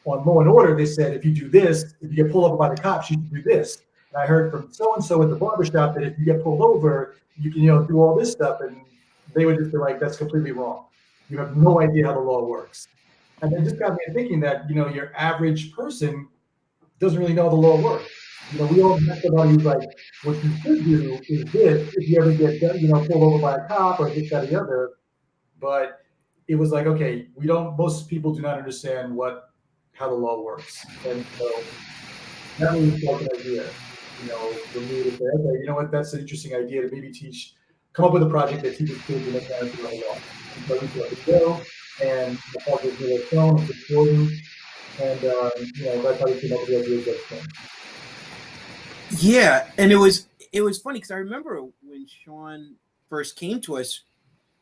On Law and Order, they said if you do this, if you get pulled over by the cops, you should do this. And I heard from so and so at the barbershop that if you get pulled over, you can do all this stuff, and they would just be like, that's completely wrong. You have no idea how the law works. And it just got me thinking that, your average person doesn't really know how the law works. We all have somebody who's like, what you should do is this if you ever get, pulled over by a cop or this, that, or the other. But it was like, okay, most people do not understand how the law works. And so that was like an idea, for me to say, okay, you know what, that's an interesting idea to maybe come up with a project that teaches kids and make parents know the law. And so we let it go, and the project was shown, it's important, and that's how we came up with the idea of this thing. Yeah, and it was funny because I remember when Shawn first came to us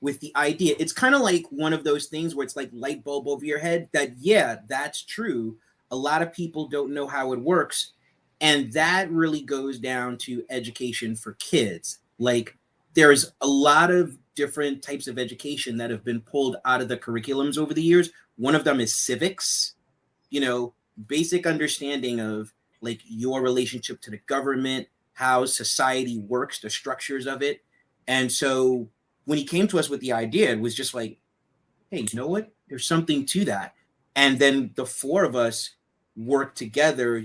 with the idea. It's kind of like one of those things where it's like light bulb over your head that, yeah, that's true. A lot of people don't know how it works. And that really goes down to education for kids. Like, there's a lot of different types of education that have been pulled out of the curriculums over the years. One of them is civics, basic understanding of like your relationship to the government, how society works, the structures of it. And so when he came to us with the idea, it was just like, hey, you know what? There's something to that. And then the four of us worked together.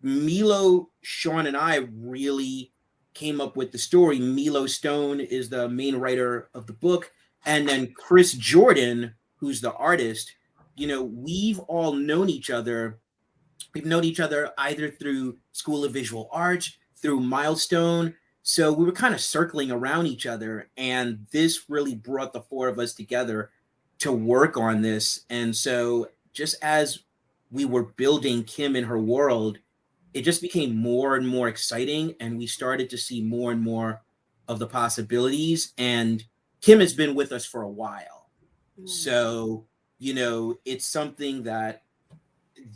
Milo, Shawn, and I really came up with the story. Milo Stone is the main writer of the book. And then Chris Jordan, who's the artist, we've all known each other. We've known each other either through School of Visual Arts, through Milestone. So we were kind of circling around each other, and this really brought the four of us together to work on this. And so just as we were building Kim in her world, it just became more and more exciting, and we started to see more and more of the possibilities. And Kim has been with us for a while. So, it's something that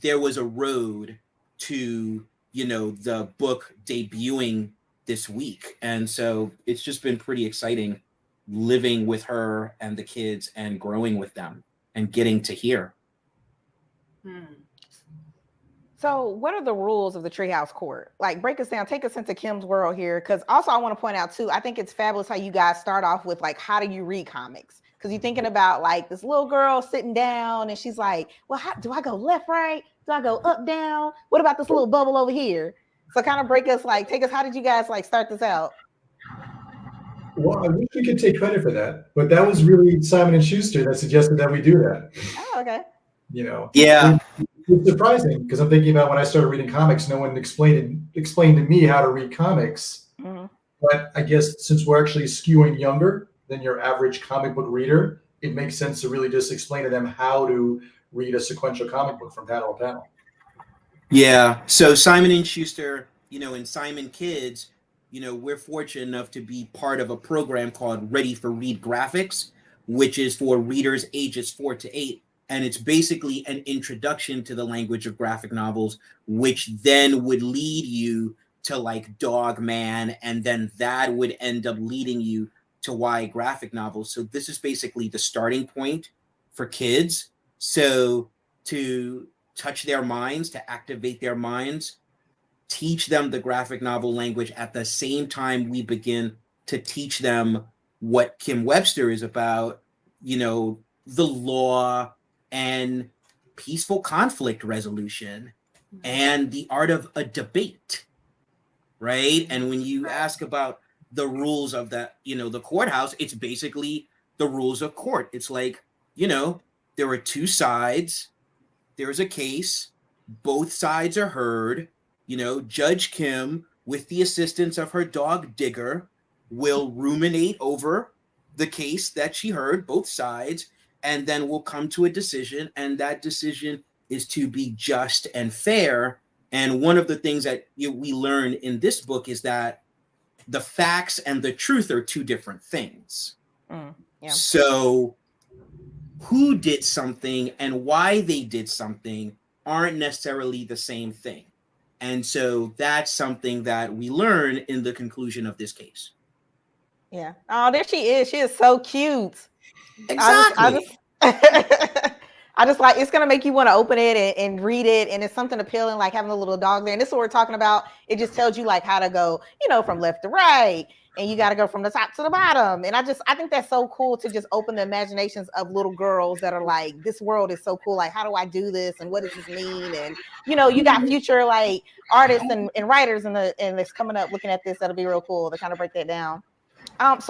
there was a road to, the book debuting this week. And so it's just been pretty exciting living with her and the kids and growing with them and getting to hear. So what are the rules of the Treehouse Court? Like, break us down, take us into Kim's world here. Because also I want to point out too, I think it's fabulous how you guys start off with like, how do you read comics? Because you're thinking about like this little girl sitting down and she's like, well, how do I go left, right? Do I go up, down? What about this little bubble over here? So kind of take us, how did you guys like start this out? Well, I wish we could take credit for that, but that was really Simon & Schuster that suggested that we do that. Oh, okay. Yeah. It's surprising because I'm thinking about when I started reading comics, no one explained to me how to read comics. Mm-hmm. But I guess since we're actually skewing younger than your average comic book reader, it makes sense to really just explain to them how to read a sequential comic book from panel to panel. Yeah. So Simon & Schuster, and Simon Kids, we're fortunate enough to be part of a program called Ready for Read Graphics, which is for readers ages 4 to 8. And it's basically an introduction to the language of graphic novels, which then would lead you to like Dog Man, and then that would end up leading you to YA graphic novels. So this is basically the starting point for kids. So to touch their minds, to activate their minds, teach them the graphic novel language at the same time we begin to teach them what Kim Webster is about, the law and peaceful conflict resolution and the art of a debate, right? And when you ask about the rules of that, the courthouse, it's basically the rules of court. It's like, there are two sides, there's a case, both sides are heard, Judge Kim, with the assistance of her dog Digger, will ruminate over the case that she heard, both sides, and then we'll come to a decision, and that decision is to be just and fair. And one of the things that we learn in this book is that the facts and the truth are two different things. Yeah. So who did something and why they did something aren't necessarily the same thing. And so that's something that we learn in the conclusion of this case. Yeah. Oh, there she is. She is so cute. Exactly. I just like, it's going to make you want to open it and read it. And it's something appealing, like having a little dog there. And this is what we're talking about. It just tells you like how to go, from left to right. And you got to go from the top to the bottom. And I think that's so cool to just open the imaginations of little girls that are like, this world is so cool. Like, how do I do this? And what does this mean? And, you got future like artists and writers and that's coming up looking at this. That'll be real cool to kind of break that down. Was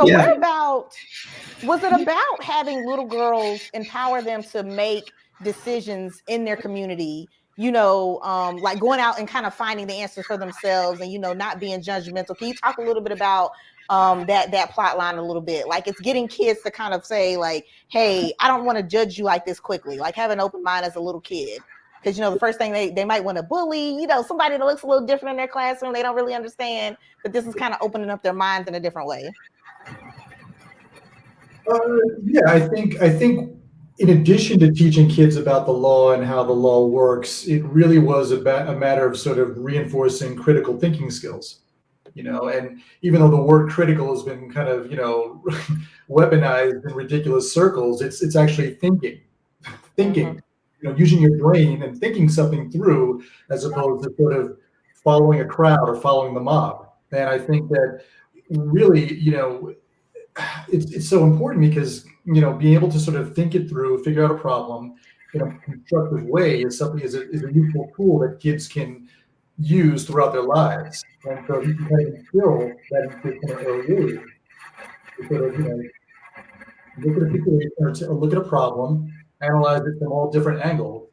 it about having little girls empower them to make decisions in their community, like going out and kind of finding the answers for themselves and, not being judgmental? Can you talk a little bit about that plot line a little bit? Like, it's getting kids to kind of say like, hey, I don't want to judge you like this quickly, like have an open mind as a little kid. Because, the first thing they might want to bully, somebody that looks a little different in their classroom. They don't really understand, but this is kind of opening up their minds in a different way. I think in addition to teaching kids about the law and how the law works, it really was a matter of sort of reinforcing critical thinking skills, and even though the word critical has been kind of, weaponized in ridiculous circles, it's actually thinking, using your brain and thinking something through as opposed to sort of following a crowd or following the mob. And I think that really, it's so important because, being able to sort of think it through, figure out a problem in a constructive way is a useful tool that kids can use throughout their lives. And so you can kind of instill that in kids in an early age. Sort of, look at a situation or look at a problem, analyze it from all different angles,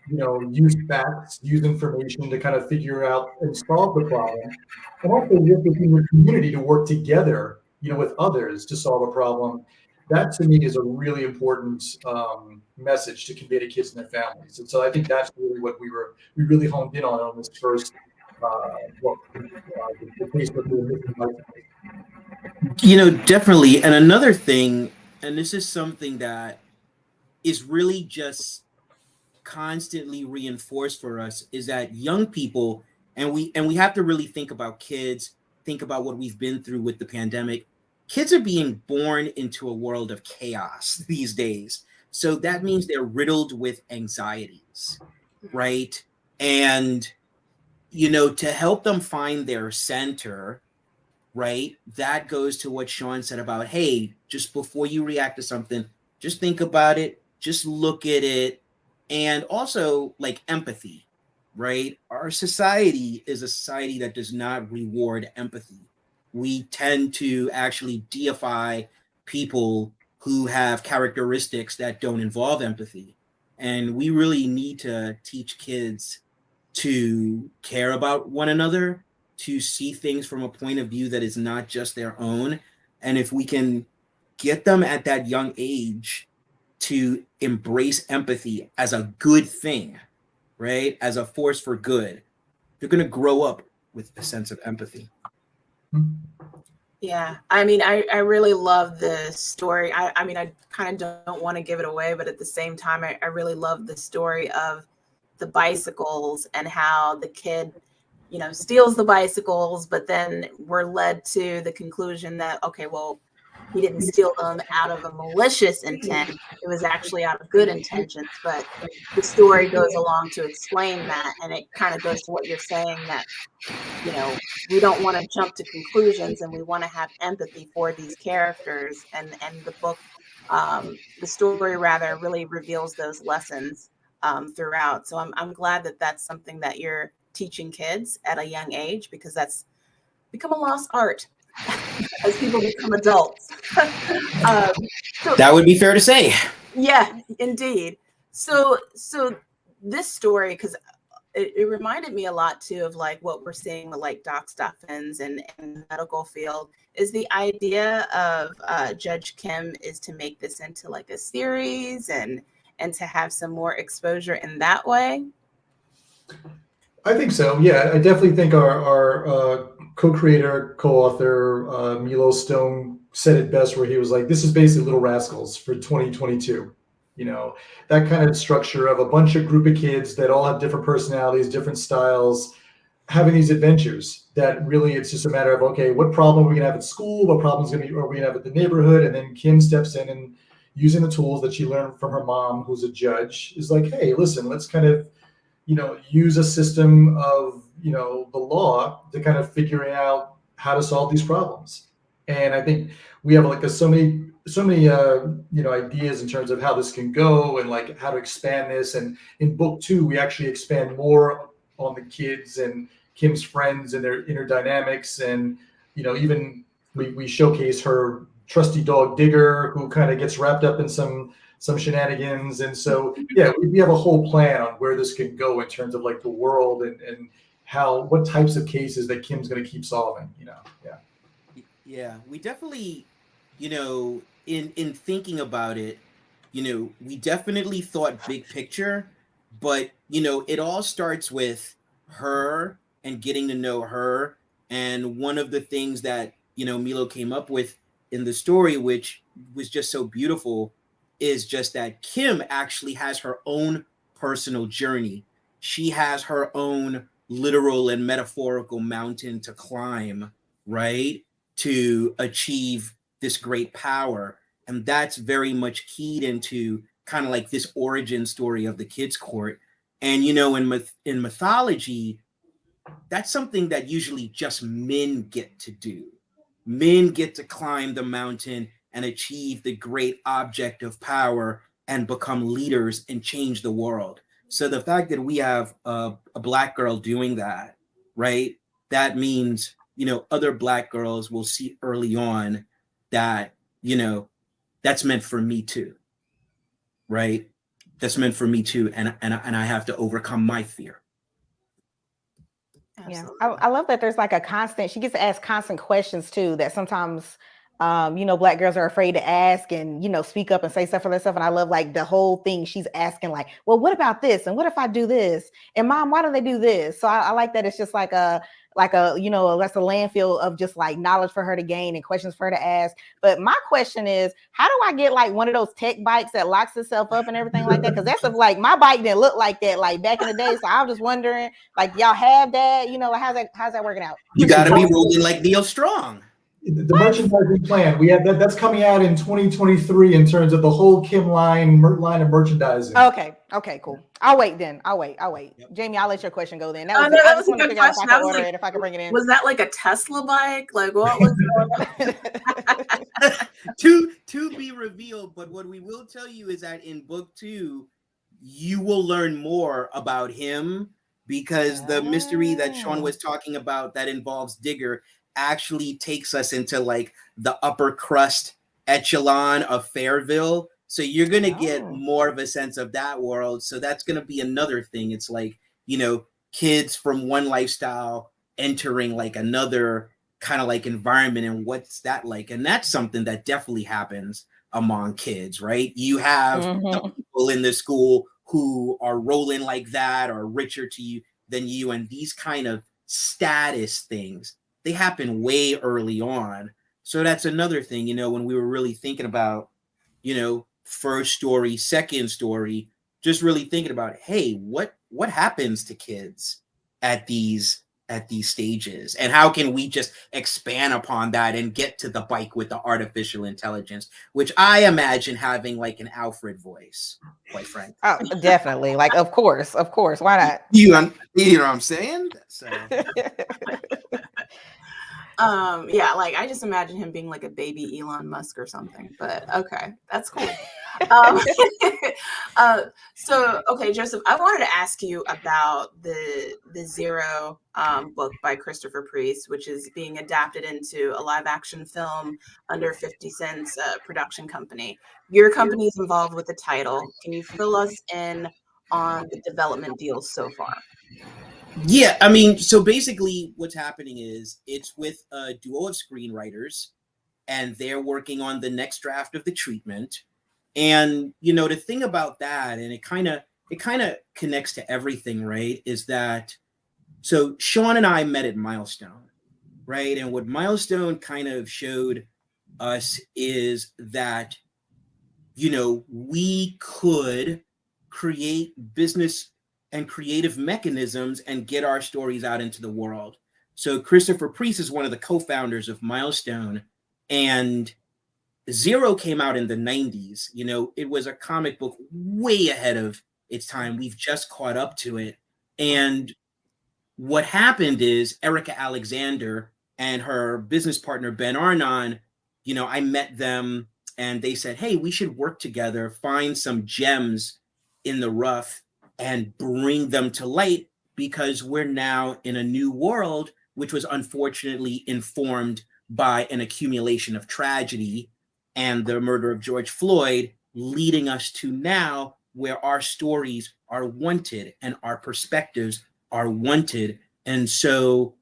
use facts, use information to kind of figure out and solve the problem. And also work within your community to work together, with others to solve a problem. That to me is a really important message to convey to kids and their families. And so I think that's really what we really honed in on this first book. Definitely. And another thing, and this is something that is really just constantly reinforced for us, is that young people, and we have to really think about kids, think about what we've been through with the pandemic. Kids are being born into a world of chaos these days. So that means they're riddled with anxieties, right? And, to help them find their center, right? That goes to what Shawn said about, hey, just before you react to something, just think about it, just look at it. And also like empathy, right? Our society is a society that does not reward empathy. We tend to actually deify people who have characteristics that don't involve empathy. And we really need to teach kids to care about one another, to see things from a point of view that is not just their own. And if we can get them at that young age to embrace empathy as a good thing, right? As a force for good, they're going to grow up with a sense of empathy. Yeah, I really love this story. I kind of don't want to give it away, but at the same time, I really love the story of the bicycles and how the kid, steals the bicycles, but then we're led to the conclusion that, okay, well, he didn't steal them out of a malicious intent. It was actually out of good intentions. But the story goes along to explain that, and it kind of goes to what you're saying, that we don't want to jump to conclusions, and we want to have empathy for these characters. And the story rather really reveals those lessons throughout. So I'm glad that that's something that you're teaching kids at a young age, because that's become a lost art as people become adults. That would be fair to say. Yeah, indeed. So this story, because it reminded me a lot too of like what we're seeing with like Doc Stuffins and the medical field, is the idea of Judge Kim is to make this into like a series and to have some more exposure in that way. I think so. Yeah, I definitely think our co-creator, co-author, Milo Stone said it best, where he was like, this is basically Little Rascals for 2022. That kind of structure of a bunch of group of kids that all have different personalities, different styles, having these adventures that really, it's just a matter of, okay, what problem are we gonna have at school? What problems are we gonna have at the neighborhood? And then Kim steps in and, using the tools that she learned from her mom, who's a judge, is like, hey, listen, let's kind of, use a system of, the law to kind of figuring out how to solve these problems. And I think we have like so many ideas in terms of how this can go and like how to expand this. And in book 2, we actually expand more on the kids and Kim's friends and their inner dynamics. And, even we showcase her trusty dog Digger, who kind of gets wrapped up in some shenanigans. And so, yeah, we have a whole plan on where this can go in terms of like the world and what types of cases that Kim's going to keep solving, Yeah, we definitely, in thinking about it, we definitely thought big picture, but, it all starts with her and getting to know her. And one of the things that, Milo came up with in the story, which was just so beautiful, is just that Kim actually has her own personal journey. She has her own literal and metaphorical mountain to climb, right? To achieve this great power. And that's very much keyed into kind of like this origin story of the kids' court. And, in mythology, that's something that usually just men get to do. Men get to climb the mountain and achieve the great object of power and become leaders and change the world. So the fact that we have a Black girl doing that, right? That means, other Black girls will see early on that, that's meant for me too, right? That's meant for me too. And I have to overcome my fear. Yeah, I love that there's like a constant, she gets to ask constant questions too, that sometimes, Black girls are afraid to ask and, speak up and say stuff for themselves. And I love like the whole thing she's asking, like, well, what about this? And what if I do this? And mom, why do they do this? So I like that it's just like that's a landfill of just like knowledge for her to gain and questions for her to ask. But my question is, how do I get like one of those tech bikes that locks itself up and everything like that? Because that's like my bike didn't look like that like back in the day. So I was just wondering, like, y'all have that, like how's that working out? You got to be rolling like Neil Strong. The merchandising plan, we have that's coming out in 2023 in terms of the whole Kim line of merchandising. Okay, cool. I'll wait. Yep. Jamie, I'll let your question go then. That was a good question. If I can bring it in. Was that like a Tesla bike? Like, what was going on? to be revealed, but what we will tell you is that in book 2, you will learn more about him, because the mystery that Shawn was talking about that involves Digger actually takes us into like the upper crust echelon of Fairville. So you're going to get more of a sense of that world. So that's going to be another thing. It's like, kids from one lifestyle entering like another kind of like environment, and what's that like? And that's something that definitely happens among kids, right? You have the people in the school who are rolling like that or richer than you, and these kind of status things, they happen way early on. So that's another thing, when we were really thinking about, first story, second story, just really thinking about, hey, what happens to kids at these at these stages, and how can we just expand upon that and get to the bike with the artificial intelligence, which I imagine having like an Alfred voice, quite frankly. Oh, definitely. Like, of course. Why not? You know what I'm saying? So yeah, like I just imagine him being like a baby Elon Musk or something, but okay, that's cool. um, so okay, Joseph, I wanted to ask you about the Zero book by Christopher Priest, which is being adapted into a live action film under 50 Cent's production company. Your company is involved with the title. Can you fill us in on the development deals so far? yeah, I mean, so basically what's happening is it's with a duo of screenwriters, and they're working on the next draft of the treatment. And you know, the thing about that, and it kind of connects to everything, right, is that so Shawn and I met at Milestone, right? And what Milestone kind of showed us is that, you know, we could create business and creative mechanisms and get our stories out into the world. So Christopher Priest is one of the co-founders of Milestone, and Zero came out in the 90s. You know, it was a comic book way ahead of its time. We've just caught up to it. And what happened is Erica Alexander and her business partner, Ben Arnon, you know, I met them and they said, hey, we should work together, find some gems in the rough and bring them to light, because we're now in a new world, which was unfortunately informed by an accumulation of tragedy and the murder of George Floyd, leading us to now where our stories are wanted and our perspectives are wanted. And so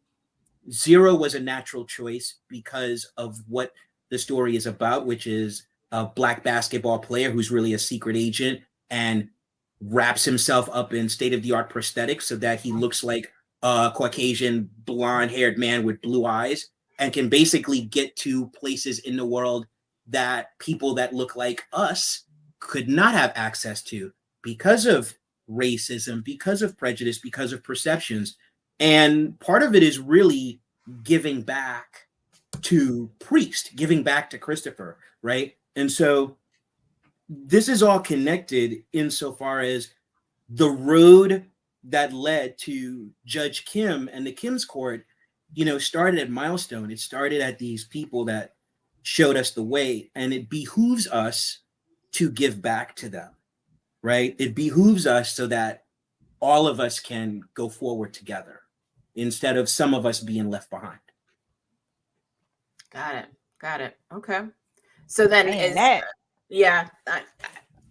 Zero was a natural choice because of what the story is about, which is a Black basketball player who's really a secret agent and wraps himself up in state-of-the-art prosthetics so that he looks like a Caucasian blonde-haired man with blue eyes, and can basically get to places in the world that people that look like us could not have access to because of racism, because of prejudice, because of perceptions. And part of it is really giving back to Priest, giving back to Christopher, right? And so this is all connected insofar as the road that led to Judge Kim and the Kim's Court, you know, started at Milestone. It started at these people that showed us the way, and it behooves us to give back to them, right? It behooves us so that all of us can go forward together instead of some of us being left behind. Got it. Okay. So then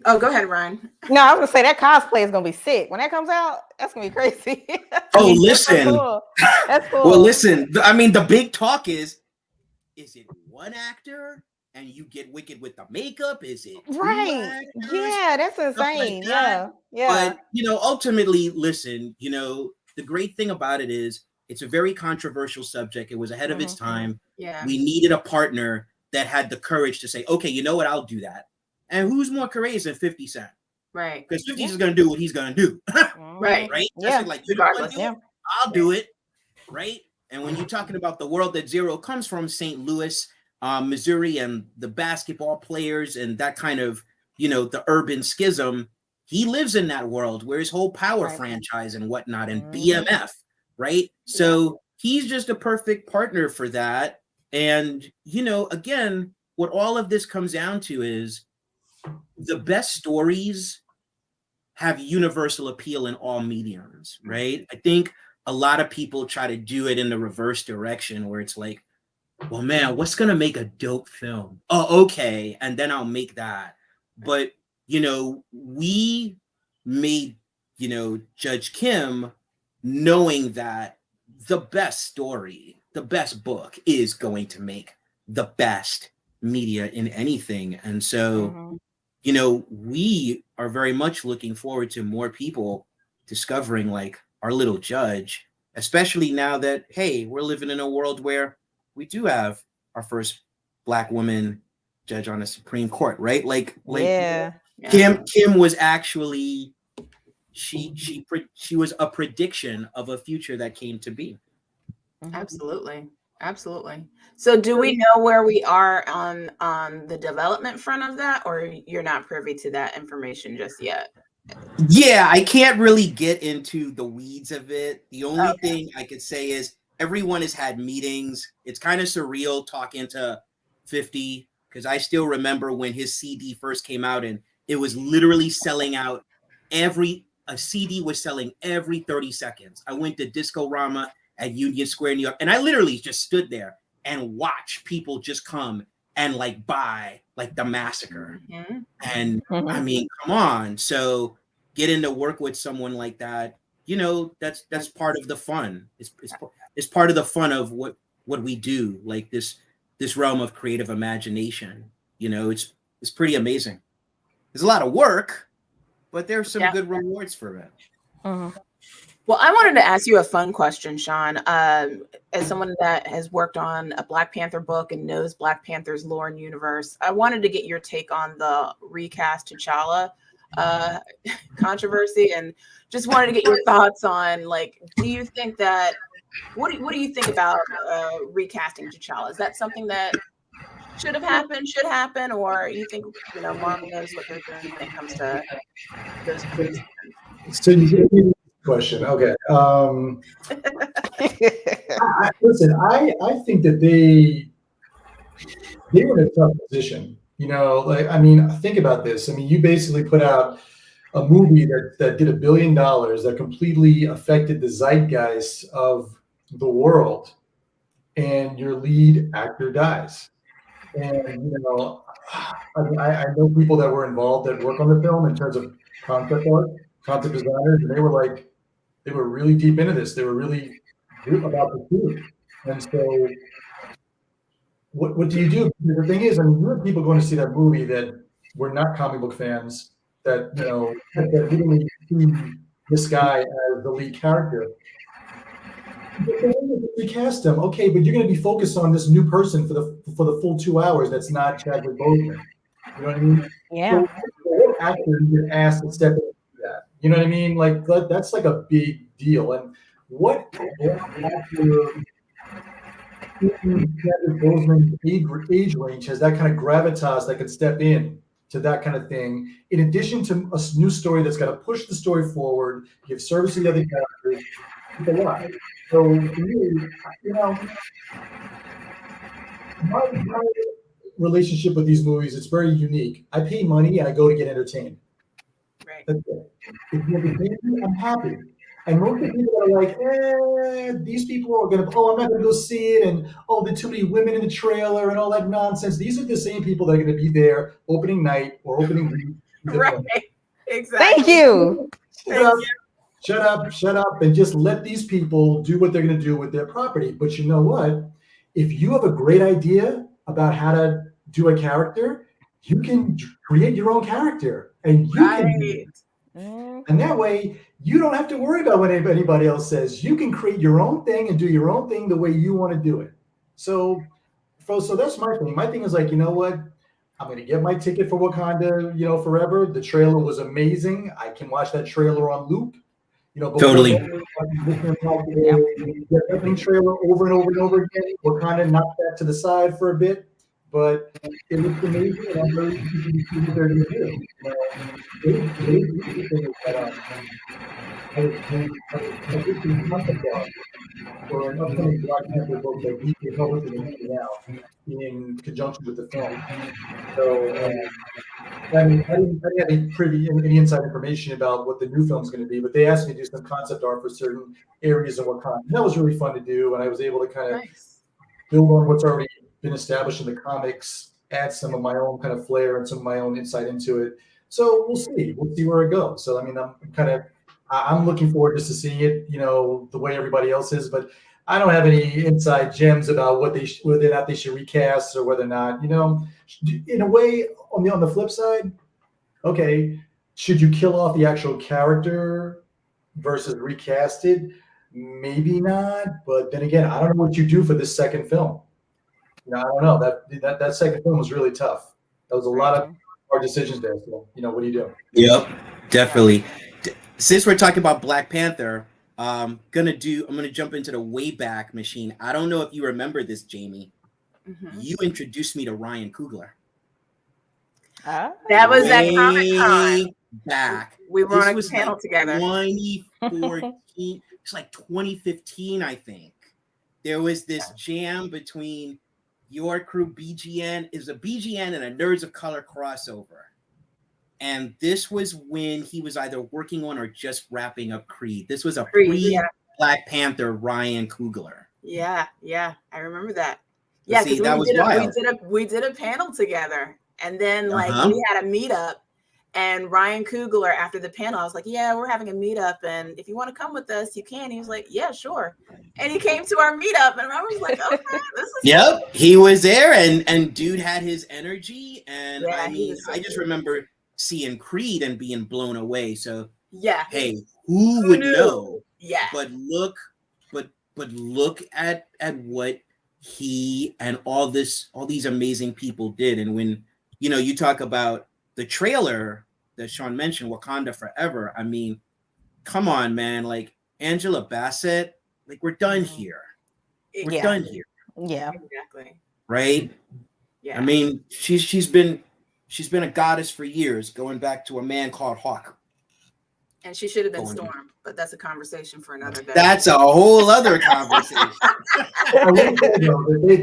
oh, go ahead, Ryan. No, I was gonna say that cosplay is gonna be sick when that comes out. That's gonna be crazy. Oh, listen. That's cool. That's cool. Well, listen. I mean, the big talk is it one actor and you get wicked with the makeup? Is it right? Yeah, that's insane. Like that? Yeah. But you know, ultimately, listen. You know, the great thing about it is it's a very controversial subject. It was ahead of its time. Yeah. We needed a partner that had the courage to say, okay, you know what, I'll do that. And who's more courageous than 50 Cent? Right. Because 50 is going to do what he's going to do. Right. Right? Yeah. Like, you know what, I'll do it. Right? And when you're talking about the world that Zero comes from, St. Louis, Missouri, and the basketball players and that kind of, you know, the urban schism, he lives in that world where his whole Power franchise and whatnot and BMF, right? So he's just a perfect partner for that. And, you know, again, what all of this comes down to is the best stories have universal appeal in all mediums, right? I think a lot of people try to do it in the reverse direction where it's like, well, man, what's going to make a dope film? Oh, okay. And then I'll make that. But, you know, we made, you know, Judge Kim knowing that the best story, the best book is going to make the best media in anything. And so, you know, we are very much looking forward to more people discovering like our little Judge, especially now that, hey, we're living in a world where we do have our first Black woman judge on the Supreme Court, right? Like Kim was actually, she was a prediction of a future that came to be. Absolutely. Absolutely. So do we know where we are on the development front of that, or you're not privy to that information just yet? Yeah, I can't really get into the weeds of it. The only thing I could say is everyone has had meetings. It's kind of surreal talking to 50, because I still remember when his CD first came out and it was literally selling out. A CD was selling every 30 seconds. I went to Discorama at Union Square, New York, and I literally just stood there and watched people just come and like buy like the massacre. And I mean, come on. So getting to work with someone like that, that's part of the fun. It's part of the fun of what we do, like this realm of creative imagination. It's pretty amazing. There's a lot of work, but there's some good rewards for it. Well, I wanted to ask you a fun question, Shawn. As someone that has worked on a Black Panther book and knows Black Panther's lore and universe, I wanted to get your take on the recast T'Challa controversy, and just wanted to get your thoughts on, like, do you think that what do you think about recasting T'Challa? Is that something that should happen, or you think Marvel knows what they're doing when it comes to those things? So you question. Okay. Listen, I think that they were in a tough position. Think about this. I mean, you basically put out a movie that did $1 billion, that completely affected the zeitgeist of the world, and your lead actor dies. And I know people that were involved that work on the film in terms of concept art, concept designers, and they were really deep into this. They were really about the food. And so what do you do? The thing is, you have people going to see that movie that were not comic book fans, that that literally see this guy as the lead character. Recast him, okay, but you're going to be focused on this new person for the full 2 hours. That's not Chadwick Boseman. You know what I mean? Yeah. So what actor you get asked to step into that? You know what I mean? Like that's like a big deal. And what actor in Chadwick Boseman's age range has that kind of gravitas that could step in to that kind of thing, in addition to a new story that's got to push the story forward, give service to the other characters? It's a lot. So for me, my relationship with these movies, it's very unique. I pay money and I go to get entertained. Right. That's it. If you entertain me, I'm happy. And most of the people are like, these people are I'm not going to go see it, and there are too many women in the trailer and all that nonsense. These are the same people that are going to be there opening night or opening week. Right. Exactly. Thank you. Shut up, and just let these people do what they're going to do with their property. But you know what? If you have a great idea about how to do a character, you can create your own character, and you can. And that way, you don't have to worry about what anybody else says. You can create your own thing and do your own thing the way you want to do it. So that's my thing. My thing is like, you know what? I'm going to get my ticket for Wakanda, forever. The trailer was amazing. I can watch that trailer on loop. Totally. The opening trailer over and over and over again. Wakanda knocked that to the side for a bit, but it looks amazing, and I'm very interested to see what they're going to do. I was concept art for an upcoming Black Panther book that we can publish now in conjunction with the film. So I didn't have any inside information about what the new film is going to be, but they asked me to do some concept art for certain areas of Wakanda. And that was really fun to do, and I was able to kind of build on what's already been established in the comics, add some of my own kind of flair and some of my own insight into it. So we'll see where it goes. So I'm looking forward just to seeing it, the way everybody else is, but I don't have any inside gems about whether or not they should recast or whether or not, in a way, on the flip side, okay, should you kill off the actual character versus recast it? Maybe not, but then again, I don't know what you do for this second film. I don't know. That second film was really tough. There was a lot of hard decisions there. So, what do you do? Yep, definitely. Since we're talking about Black Panther, I'm gonna jump into the Wayback Machine. I don't know if you remember this, Jamie. You introduced me to Ryan Coogler. That was at Comic-Con. Back. We were on a was panel together. 2014. It's like 2015, I think. There was this jam between your crew, BGN. It was a BGN and a Nerds of Color crossover. And this was when he was either working on or just wrapping up Creed. This was a pre-Black Panther Ryan Coogler. Yeah, I remember that. Yeah, see, that was wild. We did a panel together, and then we had a meetup. And Ryan Coogler, after the panel, I was like, "Yeah, we're having a meetup, and if you want to come with us, you can." He was like, "Yeah, sure." And he came to our meetup, and I was like, "Okay, this is." Yep, he was there, and dude had his energy, and Yeah, I mean, I just remember seeing Creed and being blown away. So yeah, hey, who would know? Yeah, but look at what he and all these amazing people did. And when you talk about the trailer that Shawn mentioned, Wakanda Forever, I mean, come on, man, like Angela Bassett, like we're done here. We're done here. Yeah, exactly. Right? Yeah. I mean, she's been a goddess for years, going back to A Man Called Hawk. And she should have been Storm, but that's a conversation for another day. That's a whole other conversation.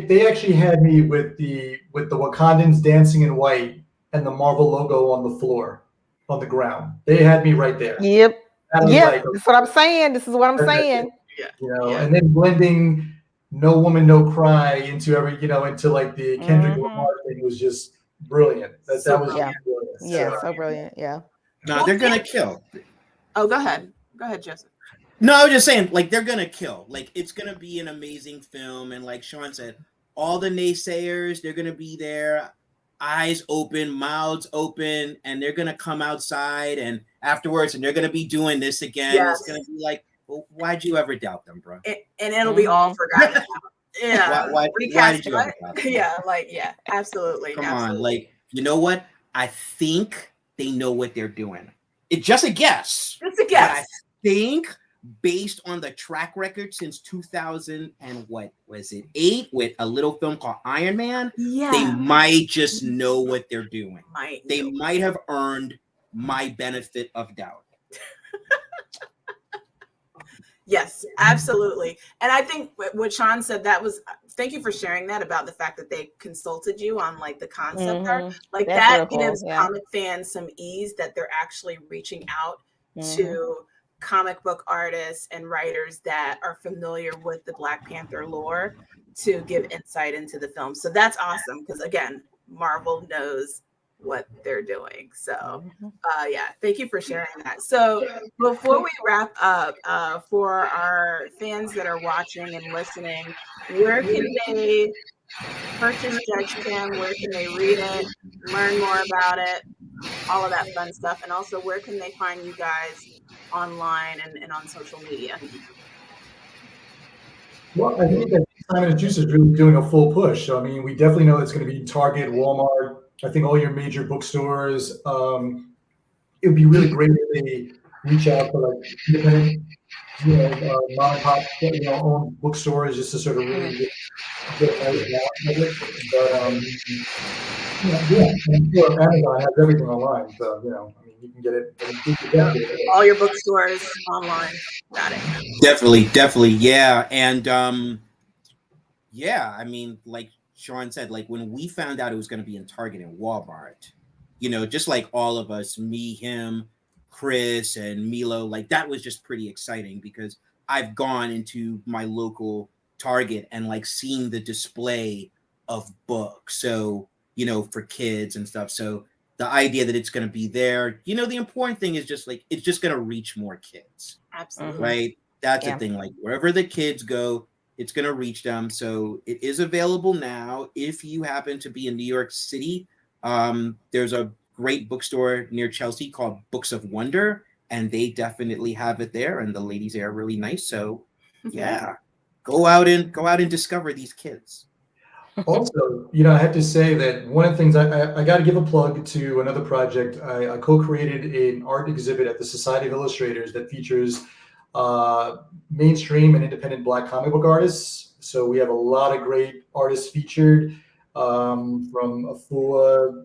They actually had me with the Wakandans dancing in white and the Marvel logo on the floor, on the ground. They had me right there. Yep. Yep. That's what I'm saying. This is what I'm saying. Yeah. And then blending No Woman, No Cry into into like the Kendrick Lamar thing was just brilliant. That was brilliant. Yeah, so brilliant. Yeah. No, they're gonna kill. Oh, go ahead, Joseph. No, I was just saying, like, they're gonna kill. Like, it's gonna be an amazing film, and like Shawn said, all the naysayers, they're gonna be there, eyes open, mouths open, and they're gonna come outside and afterwards, and they're gonna be doing this again. Yes. It's gonna be like, well, why'd you ever doubt them, bro? And it'll be all forgotten about. Yeah. Why did you ever doubt them? Yeah, absolutely. Come on, like, you know what? I think they know what they're doing. It's just a guess. It's a guess. But I think based on the track record since 2000 and what was it, 8, with a little film called Iron Man, they might just know what they're doing. They might have earned my benefit of doubt. Yes, absolutely. And I think what Shawn said, thank you for sharing that about the fact that they consulted you on like the concept art. Like that gives comic fans some ease that they're actually reaching out to comic book artists and writers that are familiar with the Black Panther lore to give insight into the film. So that's awesome because again, Marvel knows what they're doing. So thank you for sharing that. So before we wrap up, for our fans that are watching and listening, where can they purchase Judge Kim? Where can they read it, learn more about it, all of that fun stuff? And also, where can they find you guys online and on social media? Well, I think that Simon & Schuster is really doing a full push. So, I mean, we definitely know it's going to be Target, Walmart, I think all your major bookstores. It would be really great if they reach out to like independent, mom and pop, own bookstores just to sort of really get it. But I'm sure Amazon has everything online, so I mean, you can get it. All your bookstores online. Got it. Definitely, yeah, and I mean, like Shawn said, like when we found out it was going to be in Target and Walmart, just like all of us, me, him, Chris, and Milo, like that was just pretty exciting because I've gone into my local Target and like seen the display of books. So, for kids and stuff. So the idea that it's going to be there, the important thing is just like, it's just going to reach more kids. Absolutely. Right. That's the thing. Like wherever the kids go, it's going to reach them. So it is available now. If you happen to be in New York City, there's a great bookstore near Chelsea called Books of Wonder, and they definitely have it there. And the ladies there are really nice. So go out and discover these kids. Also, I have to say that one of the things I got to give a plug to another project. I co-created an art exhibit at the Society of Illustrators that features mainstream and independent Black comic book artists. So we have a lot of great artists featured, from Afua,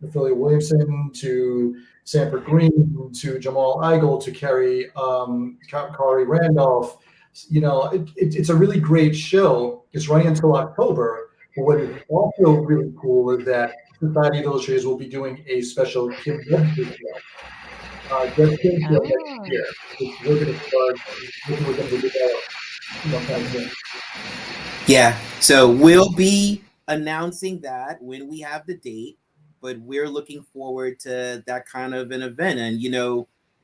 Ophelia Williamson to Sanford Green to Jamal Igle to Kari Randolph. It's a really great show. It's running until October. But what is also really cool is that Society of Illustrators will be doing a special Kim Webster show. Just Kim show next year, which we're going to start. We're going to develop, kind of soon. Yeah, so we'll be announcing that when we have the date, but we're looking forward to that kind of an event. And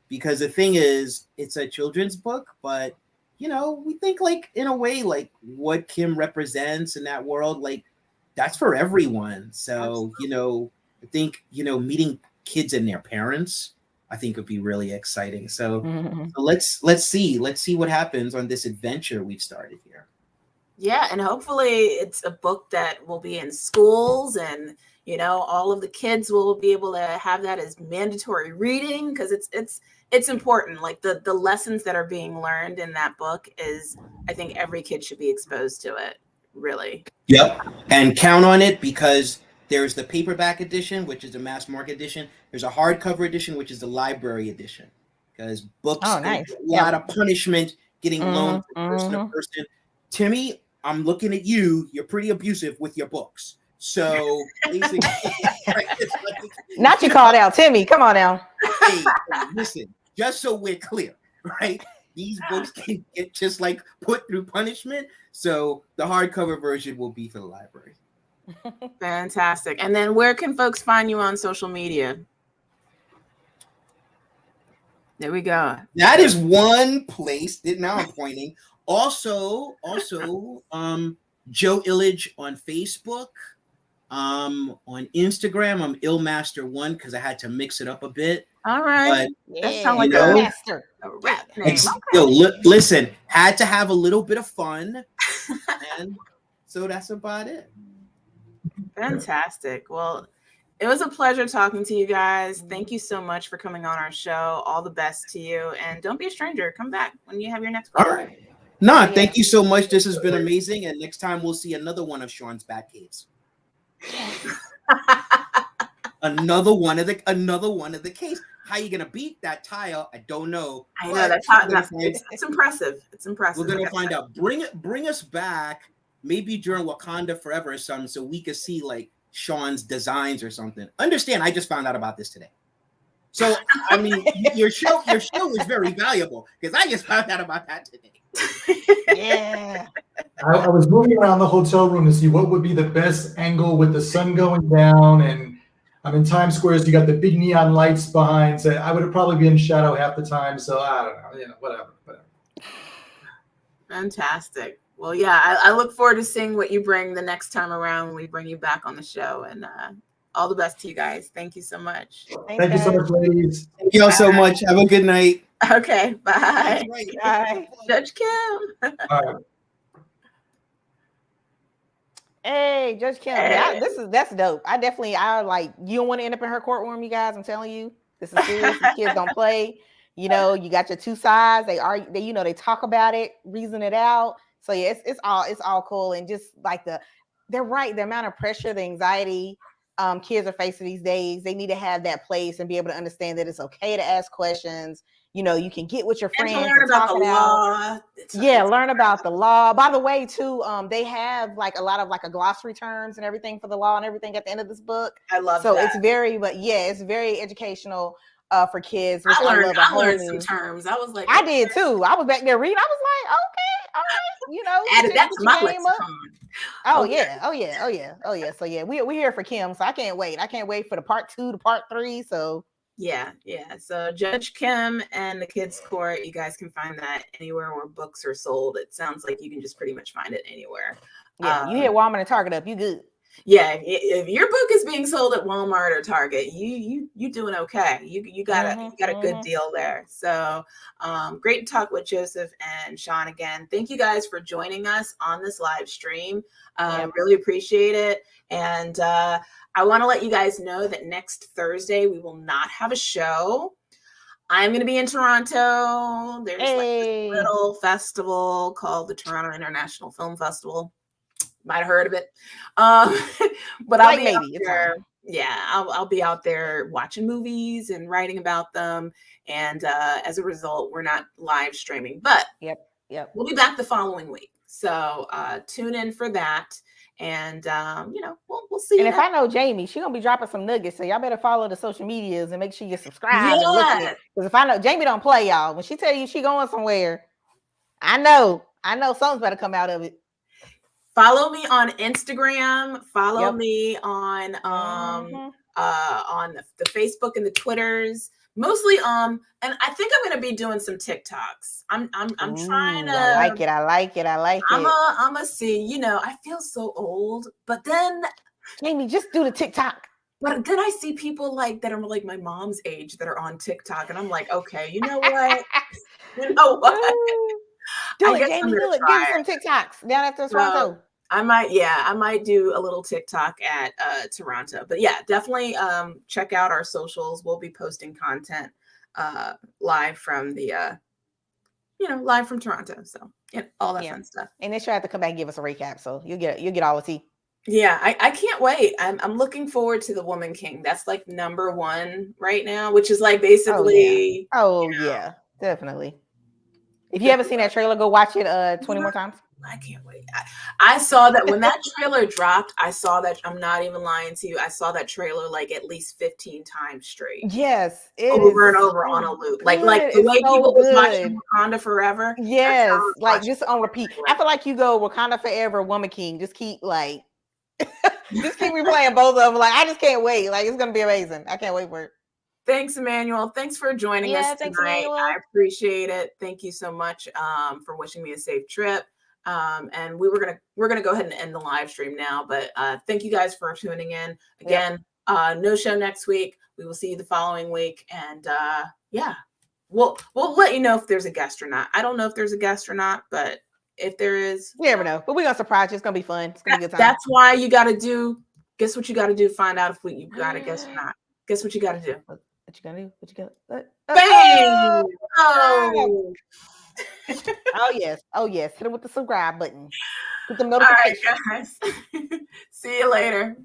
because the thing is, it's a children's book, but we think like in a way like what Kim represents in that world, like that's for everyone. So I think meeting kids and their parents, I think would be really exciting. So, so let's see what happens on this adventure we've started here. Yeah, and hopefully it's a book that will be in schools, and all of the kids will be able to have that as mandatory reading, because it's important. Like the lessons that are being learned in that book is, I think every kid should be exposed to it, really. Yep, and count on it, because there's the paperback edition, which is the mass market edition. There's a hardcover edition, which is the library edition, because books, nice. a lot of punishment getting loaned from person to person. Timmy, I'm looking at you. You're pretty abusive with your books. So basically, not you called out Timmy. Come on now. Hey, listen, just so we're clear, right? These books can get just like put through punishment. So the hardcover version will be for the library. Fantastic. And then where can folks find you on social media? There we go. That is one place that now I'm pointing. Also, Joe Illidge on Facebook. On Instagram, I'm Illmaster1 because I had to mix it up a bit. All right. But, that sounds like a master. rap name. Listen, had to have a little bit of fun. And so that's about it. Fantastic. Well, it was a pleasure talking to you guys. Thank you so much for coming on our show. All the best to you. And don't be a stranger. Come back when you have your next book. All right. Nah, thank you so much. This has been amazing. And next time we'll see another one of Shawn's Batcaves. another one of the case. How you gonna beat that tile? I don't know. I know it's impressive. It's impressive. We're gonna find out. Bring us back, maybe during Wakanda Forever or something, so we could see like Shawn's designs or something. Understand? I just found out about this today. So I mean, your show was very valuable because I just found out about that today. Yeah. I was moving around the hotel room to see what would be the best angle with the sun going down, and I'm in Times Square, so you got the big neon lights behind. So I would have probably been in shadow half the time. So I don't know, whatever. Fantastic. Well, yeah, I look forward to seeing what you bring the next time around when we bring you back on the show. And all the best to you guys. Thank you so much. Thank you so much, ladies. Thank you all so much. Have a good night. Okay, bye. Right. Bye. Judge Kim. All right. Hey, Judge Kim. Hey. That's dope. I like, you don't want to end up in her courtroom, you guys. I'm telling you, this is serious. These kids don't play. You got your two sides. They argue. They talk about it, reason it out. So yeah, it's all cool. And just like they're right. The amount of pressure, the anxiety kids are facing these days, they need to have that place and be able to understand that it's okay to ask questions. You can get with your friends and learn about the law. Learn about the law. By the way, too, they have like a lot of like a glossary terms and everything for the law and everything at the end of this book. I love so that. It's very educational for kids. I learned some terms. I was like, I did too. I was back there reading. I was like, okay, all right, added that to my lexicon. Oh yeah. So yeah, we're here for Kim. So I can't wait. I can't wait for the part 2 to part 3. So yeah. So Judge Kim and the Kids Court, you guys can find that anywhere where books are sold. It sounds like you can just pretty much find it anywhere. Yeah, you hit Walmart and Target up, you good. Yeah, if your book is being sold at Walmart or Target, you doing okay. You got a good deal there. So great to talk with Joseph and Shawn again. Thank you guys for joining us on this live stream. Really appreciate it. And I want to let you guys know that next Thursday we will not have a show. I'm going to be in Toronto. There's like this Hey. little festival called the Toronto International Film Festival. Might have heard of it. But I'll be out there. Yeah, I'll be out there watching movies and writing about them. And as a result, we're not live streaming, but Yep. we'll be back the following week. So tune in for that. And we'll see. And if I know Jamie, she's gonna be dropping some nuggets. So y'all better follow the social medias and make sure you subscribe and look at it. Because if I know Jamie don't play, y'all. When she tell you she going somewhere, I know something's better come out of it. Follow me on Instagram. Follow me on the Facebook and the Twitters. Mostly and I think I'm gonna be doing some TikToks. I'm trying to I like it. I'm a see, I feel so old, but then Jamie, just do the TikTok. But then I see people that are like my mom's age that are on TikTok, and I'm like, okay, you know what? Do it, Jamie. Do it. Give some TikToks down at Toronto. I might do a little TikTok at Toronto. But yeah, definitely check out our socials. We'll be posting content live from the live from Toronto. So all that fun stuff. And then she'll have to come back and give us a recap. So you'll get all the tea. Yeah, I can't wait. I'm looking forward to the Woman King. That's like #1 right now, which is like basically. Yeah, definitely. If you haven't seen that trailer, go watch it 20 more times. I can't wait. I saw that when that trailer dropped. I saw that. I'm not even lying to you. I saw that trailer like at least 15 times straight. Yes, over and over on a loop. Like the way people was watching Wakanda Forever. Yes, like just on repeat. I feel like you go Wakanda Forever, Woman King. Just keep just keep replaying both of them. Like I just can't wait. Like it's gonna be amazing. I can't wait for it. Thanks, Emmanuel. Thanks for joining us tonight. I appreciate it. Thank you so much for wishing me a safe trip. And we're gonna go ahead and end the live stream now. But thank you guys for tuning in. Again, no show next week. We will see you the following week. And we'll let you know if there's a guest or not. I don't know if there's a guest or not, but if there is, you never know. But we're gonna surprise you. It's gonna be fun. It's gonna be a good time. That's why you gotta guess what you gotta do, find out if you got a guest or not. Guess what you gotta do. What you gonna do? What you gonna bang! Oh yes. Hit it with the subscribe button. Hit the notification. All right, guys. See you later.